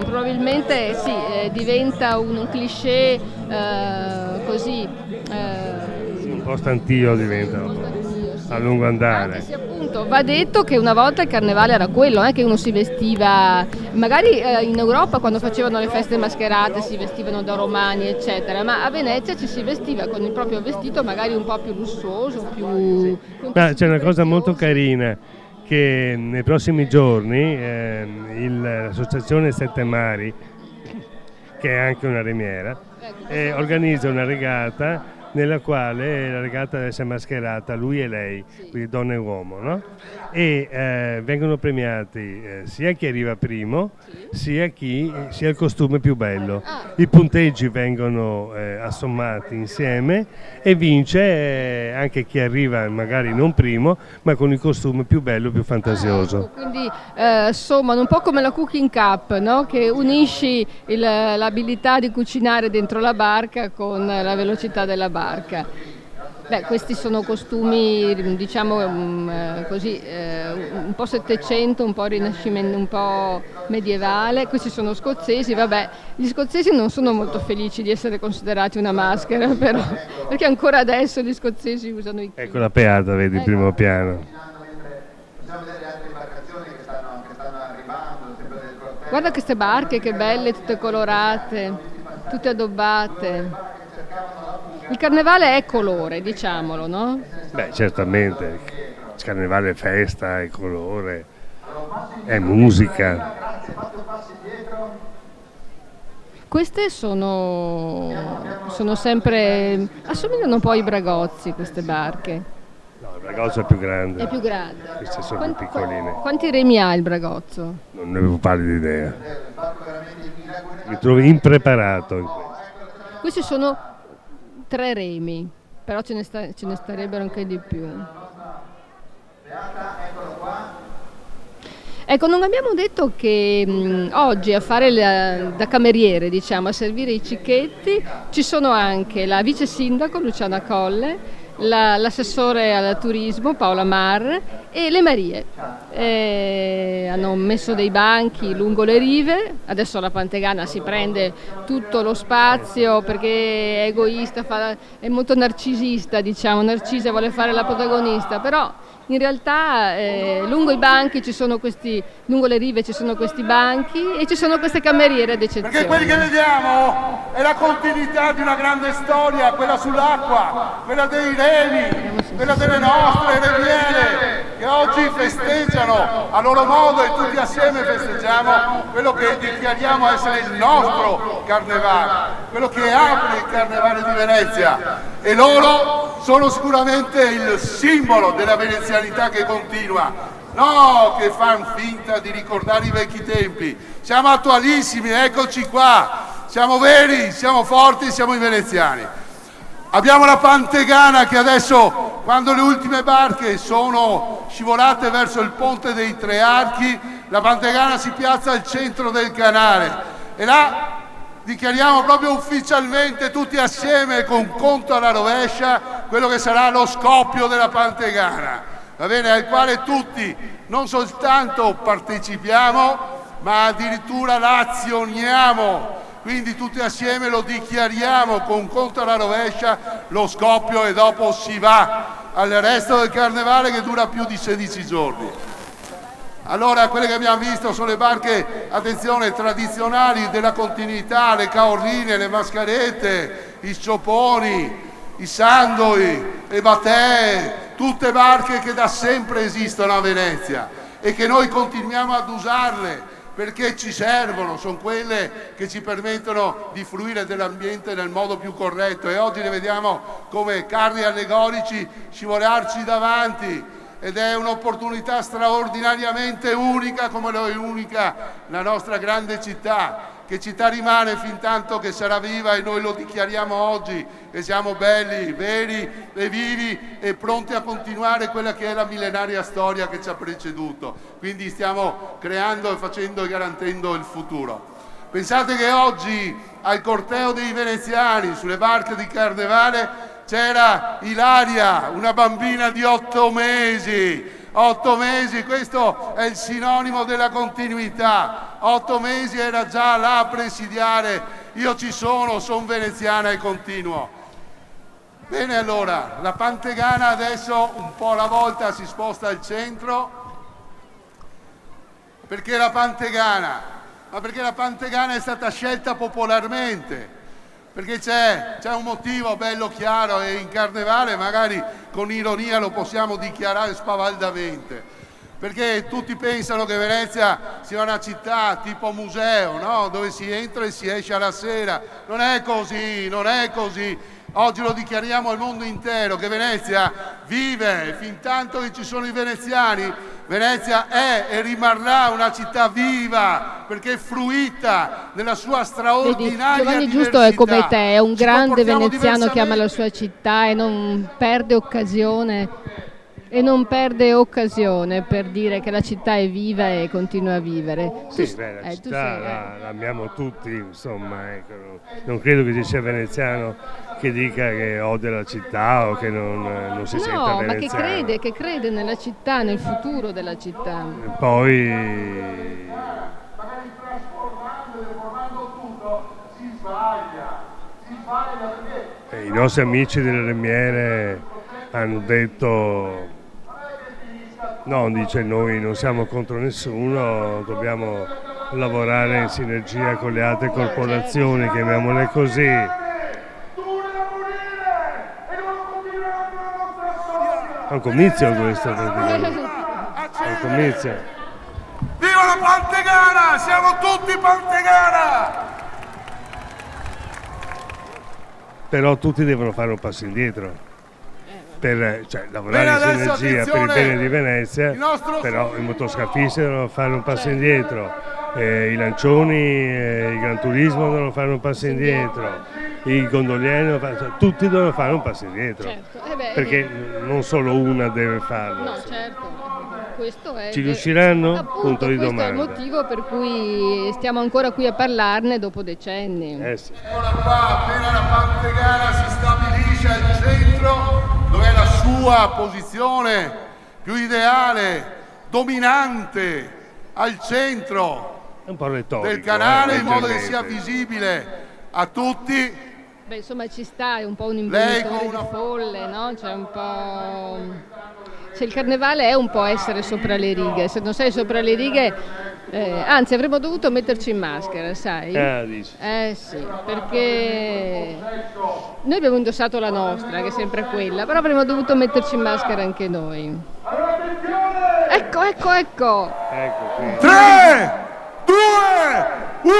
probabilmente sì, diventa un cliché così. Un po' stantio diventa a lungo andare. Anche se appunto va detto che una volta il carnevale era quello, che uno si vestiva, magari in Europa quando facevano le feste mascherate si vestivano da romani eccetera, ma a Venezia ci si vestiva con il proprio vestito magari un po' più lussuoso, più... C'è una cosa molto carina, che nei prossimi giorni l'associazione Sette Mari, che è anche una remiera, organizza una regata nella quale la regata deve essere mascherata lui e lei, quindi donna e uomo, no? E vengono premiati sia chi arriva primo, sia il costume più bello. I punteggi vengono assommati insieme e vince anche chi arriva magari non primo, ma con il costume più bello, più fantasioso. Quindi sommano un po' come la Cooking Cup, no? Che unisci l'abilità di cucinare dentro la barca con la velocità della barca. Beh, questi sono costumi, diciamo così, un po' Settecento, un po' Rinascimento, un po' medievale. Questi sono scozzesi, vabbè, gli scozzesi non sono molto felici di essere considerati una maschera, però, perché ancora adesso gli scozzesi usano i... Ecco la peata, vedi, in primo piano. Guarda queste barche che belle, tutte colorate, tutte addobbate. Il carnevale è colore, diciamolo, no? Beh, certamente, il carnevale è festa, è colore, è musica. Queste sono sempre, assomigliano un po' ai Bragozzi, queste barche. No, il Bragozzo è più grande. È più grande. Queste sono più piccoline. Quanti remi ha il Bragozzo? Non ne avevo pallida idea. Mi trovo impreparato in questo. Questi sono 3 remi, però ce ne starebbero anche di più. Ecco, non abbiamo detto che oggi a fare da cameriere, diciamo, a servire i cicchetti, ci sono anche la vice sindaco Luciana Colle, l'assessore al turismo Paola Mar e le Marie. Hanno messo dei banchi lungo le rive, adesso la Pantegana si prende tutto lo spazio perché è egoista, è molto narcisista, diciamo, Narcisa vuole fare la protagonista, però in realtà lungo i banchi lungo le rive ci sono questi banchi e ci sono queste cameriere d'eccezione. Perché quelli che vediamo è la continuità di una grande storia, quella sull'acqua, quella dei remi, quella delle nostre remiere che oggi festeggiano a loro modo e tutti assieme festeggiamo quello che dichiariamo essere il nostro carnevale, quello che apre il carnevale di Venezia, e loro sono sicuramente il simbolo della venezianità che continua. No, che fan finta di ricordare i vecchi tempi. Siamo attualissimi, eccoci qua. Siamo veri, siamo forti, siamo i veneziani. Abbiamo la Pantegana che adesso, quando le ultime barche sono scivolate verso il ponte dei Tre Archi, la Pantegana si piazza al centro del canale e là dichiariamo proprio ufficialmente tutti assieme con conto alla rovescia quello che sarà lo scoppio della Pantegana. Va bene, al quale tutti non soltanto partecipiamo, ma addirittura l'azioniamo, quindi tutti assieme lo dichiariamo con conto alla rovescia lo scoppio e dopo si va al resto del carnevale che dura più di 16 giorni. Allora, quelle che abbiamo visto sono le barche, attenzione, tradizionali della continuità, le caorline, le mascarette, i scioponi, i sandoi, le batee, tutte barche che da sempre esistono a Venezia e che noi continuiamo ad usarle perché ci servono, sono quelle che ci permettono di fruire dell'ambiente nel modo più corretto e oggi le vediamo come carri allegorici scivolarci davanti ed è un'opportunità straordinariamente unica come lo è unica la nostra grande città. Che città rimane fin tanto che sarà viva e noi lo dichiariamo oggi e siamo belli, veri e vivi e pronti a continuare quella che è la millenaria storia che ci ha preceduto. Quindi stiamo creando e facendo e garantendo il futuro. Pensate che oggi al corteo dei veneziani sulle barche di carnevale c'era Ilaria, una bambina di 8 mesi. 8 mesi, questo è il sinonimo della continuità. 8 mesi era già là a presidiare. Io ci sono veneziana e continuo. Bene, allora, la Pantegana adesso un po' alla volta si sposta al centro. Perché la Pantegana? Ma perché la Pantegana è stata scelta popolarmente. Perché c'è un motivo bello chiaro e in carnevale magari con ironia lo possiamo dichiarare spavaldamente. Perché tutti pensano che Venezia sia una città tipo museo, no? Dove si entra e si esce alla sera. Non è così, non è così. Oggi lo dichiariamo al mondo intero che Venezia vive, fin tanto che ci sono i veneziani, Venezia è e rimarrà una città viva perché è fruita nella sua straordinaria Giovanni diversità. Giusto è come te, è un grande veneziano diversamente. che ama la sua città e non perde occasione per dire che la città è viva e continua a vivere. Sì, la città la amiamo tutti, insomma, ecco. Non credo che ci sia veneziano che dica che odia la città o che non si senta veneziano. No, ma che crede nella città, nel futuro della città. E poi i nostri amici delle Remiere hanno detto no, dice noi non siamo contro nessuno, dobbiamo lavorare in sinergia con le altre corporazioni, chiamiamole così. È un comizio questo, praticamente. È un comizio. Viva la Pantegana! Siamo tutti Pantegana! Però tutti devono fare un passo indietro. Per lavorare in adesso, sinergia per il bene di Venezia, il nostro però i motoscafisti devono fare un passo indietro, i lancioni, i Gran Turismo devono fare un passo indietro, i gondolieri tutti devono fare un passo indietro, perché non solo una deve farlo. No, certo. Questo è Ci riusciranno? appunto, Punto di questo domanda. è il motivo per cui stiamo ancora qui a parlarne dopo decenni. Sì. Eccola qua, appena la Pantegana si stabilisce al centro, dove è la sua posizione più ideale, dominante, al centro È un po' retorico, del canale, in modo che leggermente. sia visibile a tutti. Beh, insomma, ci sta, è un po' un Lei imprenditore con di una folle, no? C'è un po'... Cioè, il carnevale è un po' essere sopra le righe, se non sei sopra le righe, anzi avremmo dovuto metterci in maschera, sai? Dici. Sì, perché noi abbiamo indossato la nostra, che è sempre quella, però avremmo dovuto metterci in maschera anche noi. Ecco! Ecco qui. 3, 2, 1,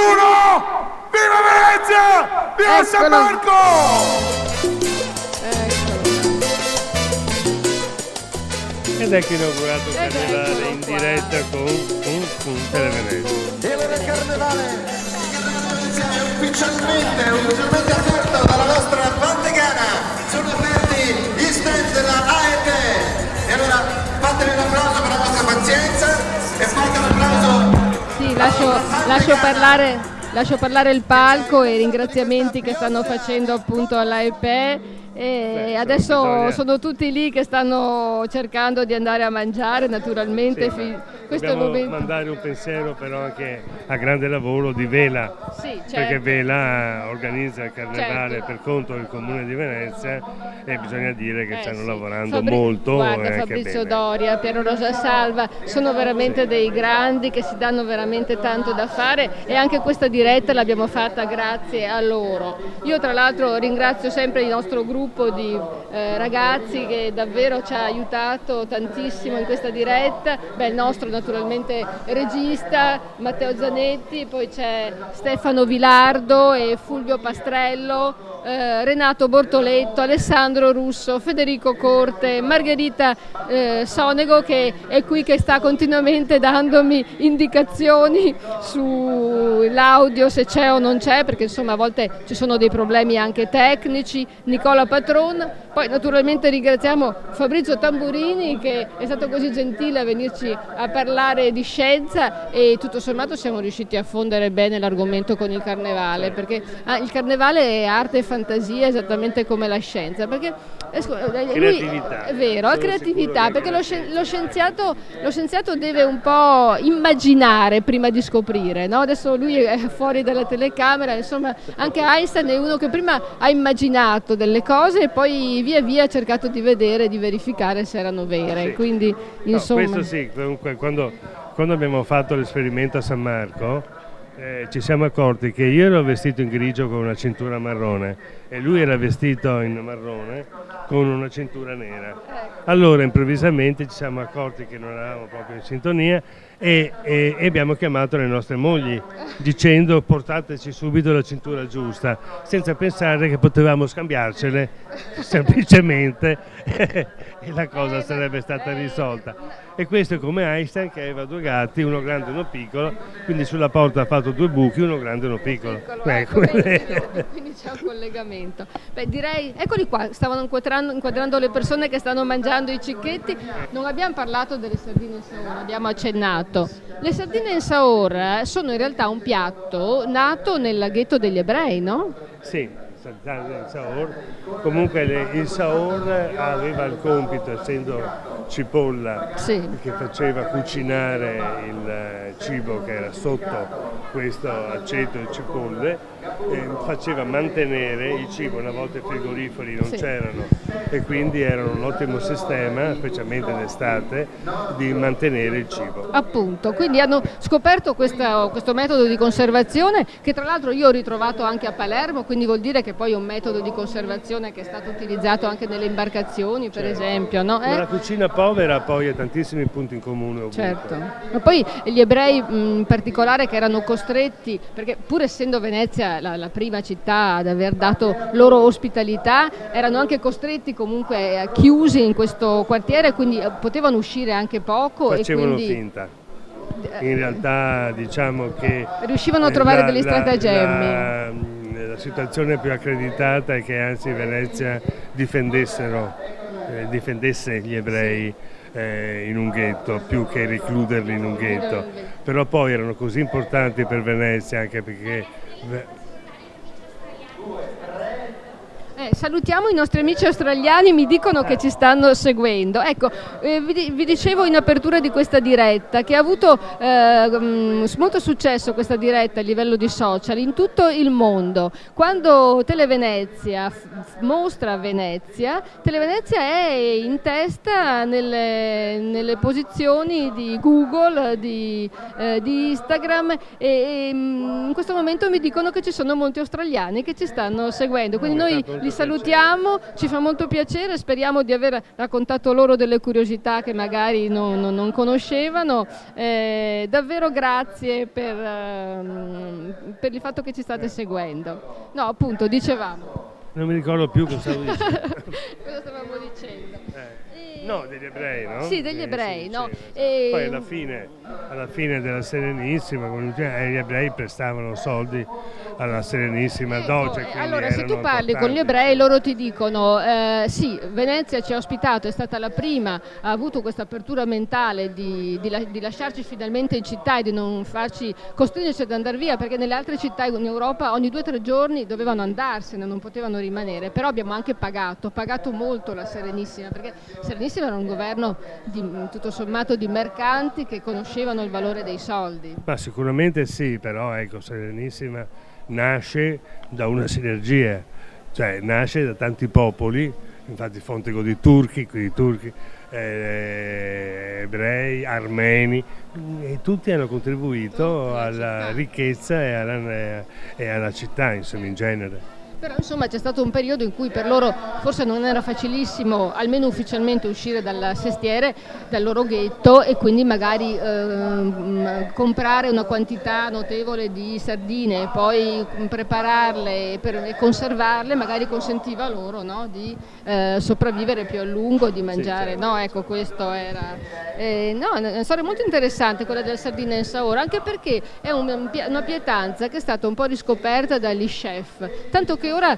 viva Venezia! Viva San Eccolo. Marco! Ed ecco inaugurato il carnevale eccolo in qua. diretta con Televenezia. E allora il carnevale è ufficialmente aperto dalla nostra Pantegana. Sono aperti gli stand della AET. E allora fatevi un applauso per la vostra pazienza e fate un applauso. Sì, lascio parlare il palco e i ringraziamenti che stanno facendo appunto all'AEP. E adesso sono tutti lì che stanno cercando di andare a mangiare, naturalmente. Questo è il Dobbiamo momento. mandare un pensiero però anche a grande lavoro di Vela, Sì, certo. perché Vela organizza il carnevale Certo. per conto del Comune di Venezia e bisogna dire che stanno Sì. lavorando molto Guarda, e anche Fabrizio bene. Doria, Piero Rosa Salva, sono veramente dei grandi che si danno veramente tanto da fare e anche questa diretta l'abbiamo fatta grazie a loro. Io tra l'altro ringrazio sempre il nostro gruppo di ragazzi che davvero ci ha aiutato tantissimo in questa diretta. Beh, il nostro naturalmente regista Matteo Zanetti, poi c'è Stefano Vilardo e Fulvio Pastrello, Renato Bortoletto, Alessandro Russo, Federico Corte, Margherita Sonego che è qui, che sta continuamente dandomi indicazioni sull'audio, se c'è o non c'è, perché insomma a volte ci sono dei problemi anche tecnici, Nicola Patron. Poi naturalmente ringraziamo Fabrizio Tamburini che è stato così gentile a venirci a parlare di scienza e tutto sommato siamo riusciti a fondere bene l'argomento con il carnevale, perché il carnevale è arte e fantasia esattamente come la scienza, perché Creatività. è vero, è Sono creatività, sicuro che perché lo scienziato deve un po' immaginare prima di scoprire, no? Adesso lui è fuori dalla telecamera, insomma anche Einstein è uno che prima ha immaginato delle cose e poi via via ha cercato di vedere, di verificare se erano vere, Sì. quindi No, insomma... questo sì, comunque quando abbiamo fatto l'esperimento a San Marco ci siamo accorti che io ero vestito in grigio con una cintura marrone e lui era vestito in marrone con una cintura nera. Allora improvvisamente ci siamo accorti che non eravamo proprio in sintonia e abbiamo chiamato le nostre mogli dicendo portateci subito la cintura giusta, senza pensare che potevamo scambiarcele semplicemente e la cosa sarebbe stata risolta. E questo è come Einstein che aveva due gatti, uno grande e uno piccolo, quindi sulla porta ha fatto due buchi, uno grande e uno piccolo. Ecco, quindi c'è un collegamento. Beh, direi, eccoli qua, stavano inquadrando le persone che stanno mangiando i cicchetti. Non abbiamo parlato delle sardine in saora, abbiamo accennato. Le sardine in saora sono in realtà un piatto nato nel ghetto degli ebrei, no? Sì, il Saor. Comunque il Saor aveva il compito, essendo cipolla, Sì. che faceva cucinare il cibo che era sotto questo aceto e cipolle, faceva mantenere il cibo, una volta i frigoriferi non Sì. c'erano e quindi erano un ottimo sistema, specialmente d'estate, di mantenere il cibo. Appunto, quindi hanno scoperto questo metodo di conservazione che tra l'altro io ho ritrovato anche a Palermo, quindi vuol dire che poi un metodo di conservazione che è stato utilizzato anche nelle imbarcazioni, per esempio, no? Ma la cucina povera poi ha tantissimi punti in comune ovunque. Certo, ma poi gli ebrei in particolare, che erano costretti, perché pur essendo Venezia la prima città ad aver dato loro ospitalità, erano anche costretti comunque chiusi in questo quartiere, quindi potevano uscire anche poco. Facevano e quindi finta. In realtà diciamo che riuscivano a trovare degli stratagemmi. La situazione più accreditata è che anzi Venezia difendesse gli ebrei in un ghetto più che recluderli in un ghetto, però poi erano così importanti per Venezia anche perché salutiamo i nostri amici australiani, mi dicono che ci stanno seguendo. Ecco, vi dicevo in apertura di questa diretta che ha avuto molto successo questa diretta a livello di social in tutto il mondo. Quando Televenezia mostra Venezia, Televenezia è in testa nelle posizioni di Google, di Instagram e in questo momento mi dicono che ci sono molti australiani che ci stanno seguendo, quindi noi li salutiamo, ci fa molto piacere, speriamo di aver raccontato loro delle curiosità che magari non conoscevano. Davvero grazie per il fatto che ci state seguendo. No, appunto, dicevamo. Non mi ricordo più cosa stavo dicendo. Cosa stavamo dicendo? No, degli ebrei, no? Sì, degli ebrei, no? Poi alla fine della Serenissima, gli ebrei prestavano soldi alla Serenissima Doge. Allora, se tu parli con gli ebrei, loro ti dicono sì, Venezia ci ha ospitato, è stata la prima, ha avuto questa apertura mentale di lasciarci finalmente in città e di non farci costringerci ad andare via, perché nelle altre città in Europa ogni 2 o 3 giorni dovevano andarsene, non potevano rimanere, però abbiamo anche pagato molto la Serenissima, perché Serenissima era un governo tutto sommato di mercanti che conoscevano il valore dei soldi. Ma sicuramente sì, però ecco, Serenissima nasce da una sinergia, cioè nasce da tanti popoli, infatti Fontego di turchi, ebrei, armeni, e tutti hanno contribuito alla ricchezza e alla città, insomma, in genere. Però insomma c'è stato un periodo in cui per loro forse non era facilissimo, almeno ufficialmente, uscire dal sestiere, dal loro ghetto, e quindi magari comprare una quantità notevole di sardine e poi prepararle e conservarle magari consentiva loro, no, di sopravvivere più a lungo, di mangiare. Sì, certo. No, ecco, questo era è una storia molto interessante quella della sardina in Saora, anche perché è una pietanza che è stata un po' riscoperta dagli chef, tanto che ora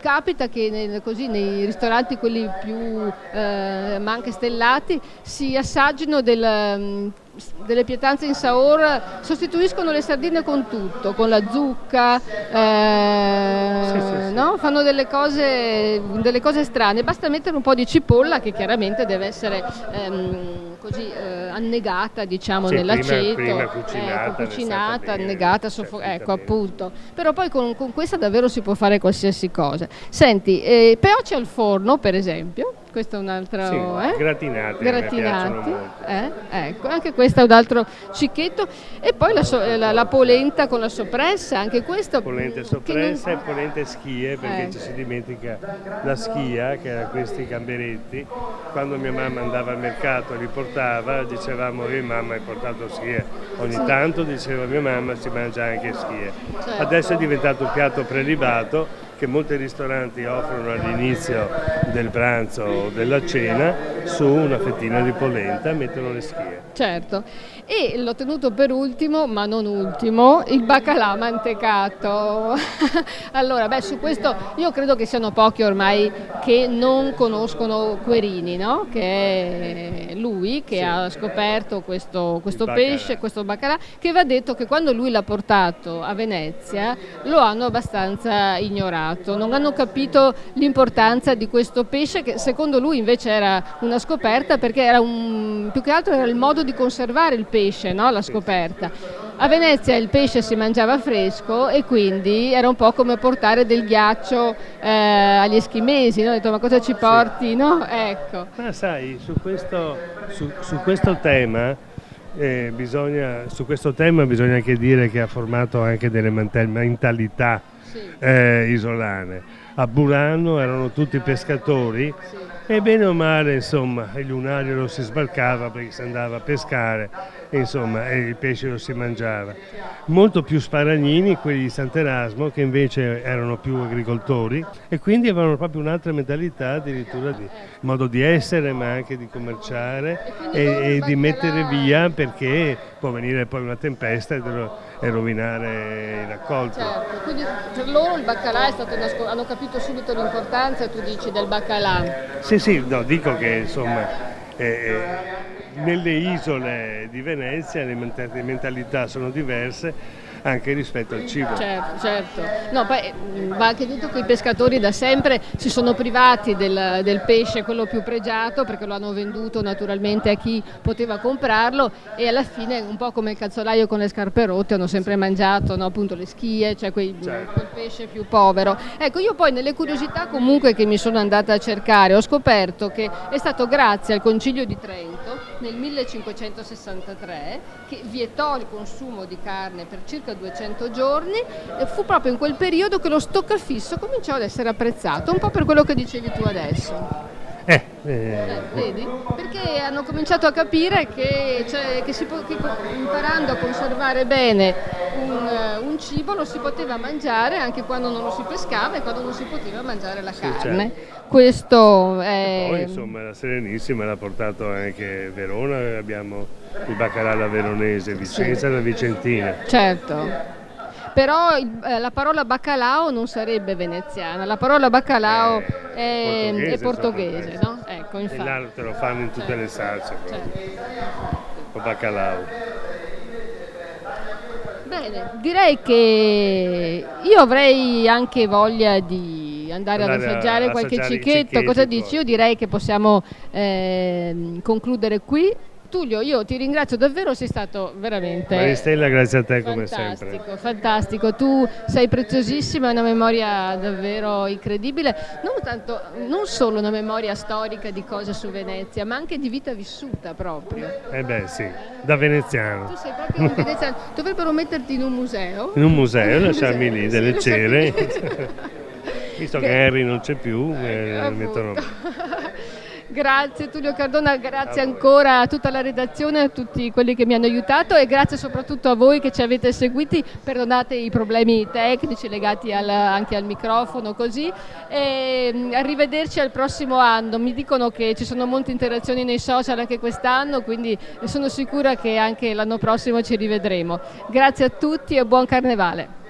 capita che nei ristoranti quelli più ma anche stellati si assaggino delle pietanze in Saora, sostituiscono le sardine con tutto, con la zucca, sì. No? Fanno delle cose strane, basta mettere un po' di cipolla che chiaramente deve essere così annegata, diciamo, nell'aceto, prima cucinata, annegata, ecco, appunto. Però poi con questa davvero si può fare qualsiasi cosa. Senti, peoci al forno, per esempio. Questo è un altro, sì, gratinati, ecco, anche questo è un altro cicchetto. E poi la polenta con la soppressa, anche questo. Polenta soppressa e polenta schie, perché ci si dimentica la schia, che era questi gamberetti. Quando mia mamma andava al mercato li portava, dicevamo mamma hai portato schie. Ogni tanto diceva mia mamma si mangia anche schie. Certo. Adesso è diventato un piatto prelibato che molti ristoranti offrono all'inizio del pranzo o della cena, su una fettina di polenta mettono le schie. Certo, e l'ho tenuto per ultimo, ma non ultimo, il baccalà mantecato. Allora, su questo io credo che siano pochi ormai che non conoscono Querini, no? Che è lui che ha scoperto questo pesce, questo baccalà, che va detto che quando lui l'ha portato a Venezia lo hanno abbastanza ignorato. Non hanno capito l'importanza di questo pesce, che secondo lui invece era una scoperta, perché era più che altro era il modo di conservare il pesce, no? La scoperta. A Venezia il pesce si mangiava fresco e quindi era un po' come portare del ghiaccio agli eschimesi, no? Ho detto, ma cosa ci porti? Sì. No? Ecco. Ma sai, su questo tema su questo tema bisogna anche dire che ha formato anche delle mentalità isolane. A Burano erano tutti pescatori e bene o male, insomma, il lunario lo si sbarcava perché si andava a pescare, insomma, e il pesce lo si mangiava. Molto più sparagnini quelli di Sant'Erasmo, che invece erano più agricoltori e quindi avevano proprio un'altra mentalità, addirittura di modo di essere, ma anche di commerciare e di mettere via, perché può venire poi una tempesta e rovinare i raccolti. Certo, quindi per loro il baccalà è stato hanno capito subito l'importanza, tu dici, del baccalà. Sì, no, dico che insomma nelle isole di Venezia le mentalità sono diverse anche rispetto al cibo. Certo. No, poi va anche detto che i pescatori da sempre si sono privati del pesce, quello più pregiato, perché lo hanno venduto naturalmente a chi poteva comprarlo, e alla fine, un po' come il calzolaio con le scarpe rotte, hanno sempre mangiato, no, appunto le schie, cioè quel pesce più povero. Ecco, io poi nelle curiosità comunque che mi sono andata a cercare ho scoperto che è stato grazie al Concilio di Trento nel 1563 che vietò il consumo di carne per circa 200 giorni, e fu proprio in quel periodo che lo stoccafisso cominciò ad essere apprezzato, un po' per quello che dicevi tu adesso. Vedi? Perché hanno cominciato a capire che imparando a conservare bene un cibo lo si poteva mangiare anche quando non lo si pescava e quando non si poteva mangiare la carne. Certo. Questo è... Poi insomma la Serenissima l'ha portato anche Verona, abbiamo il baccalà alla veronese, Vicenza alla vicentina. Certo. Però la parola baccalao non sarebbe veneziana, la parola baccalao è portoghese, no? Ecco, infatti. E là te lo fanno in tutte le salse, o baccalao. Bene, direi che io avrei anche voglia di andare ad assaggiare qualche cicchetto. Cosa dici? Io direi che possiamo concludere qui. Tullio, io ti ringrazio davvero, sei stato veramente Maristella, grazie a te come sempre. Fantastico, tu sei preziosissima, hai una memoria davvero incredibile, non solo una memoria storica di cose su Venezia, ma anche di vita vissuta proprio. Sì, da veneziano. Tu sei proprio un veneziano, dovrebbero metterti in un museo. In un museo, lasciarmi lì delle cere, visto che Harry non c'è più, mettono... Grazie Tullio Cardona, grazie ancora a tutta la redazione, a tutti quelli che mi hanno aiutato, e grazie soprattutto a voi che ci avete seguiti. Perdonate i problemi tecnici legati anche al microfono, così, e arrivederci al prossimo anno. Mi dicono che ci sono molte interazioni nei social anche quest'anno, quindi sono sicura che anche l'anno prossimo ci rivedremo. Grazie a tutti e buon carnevale.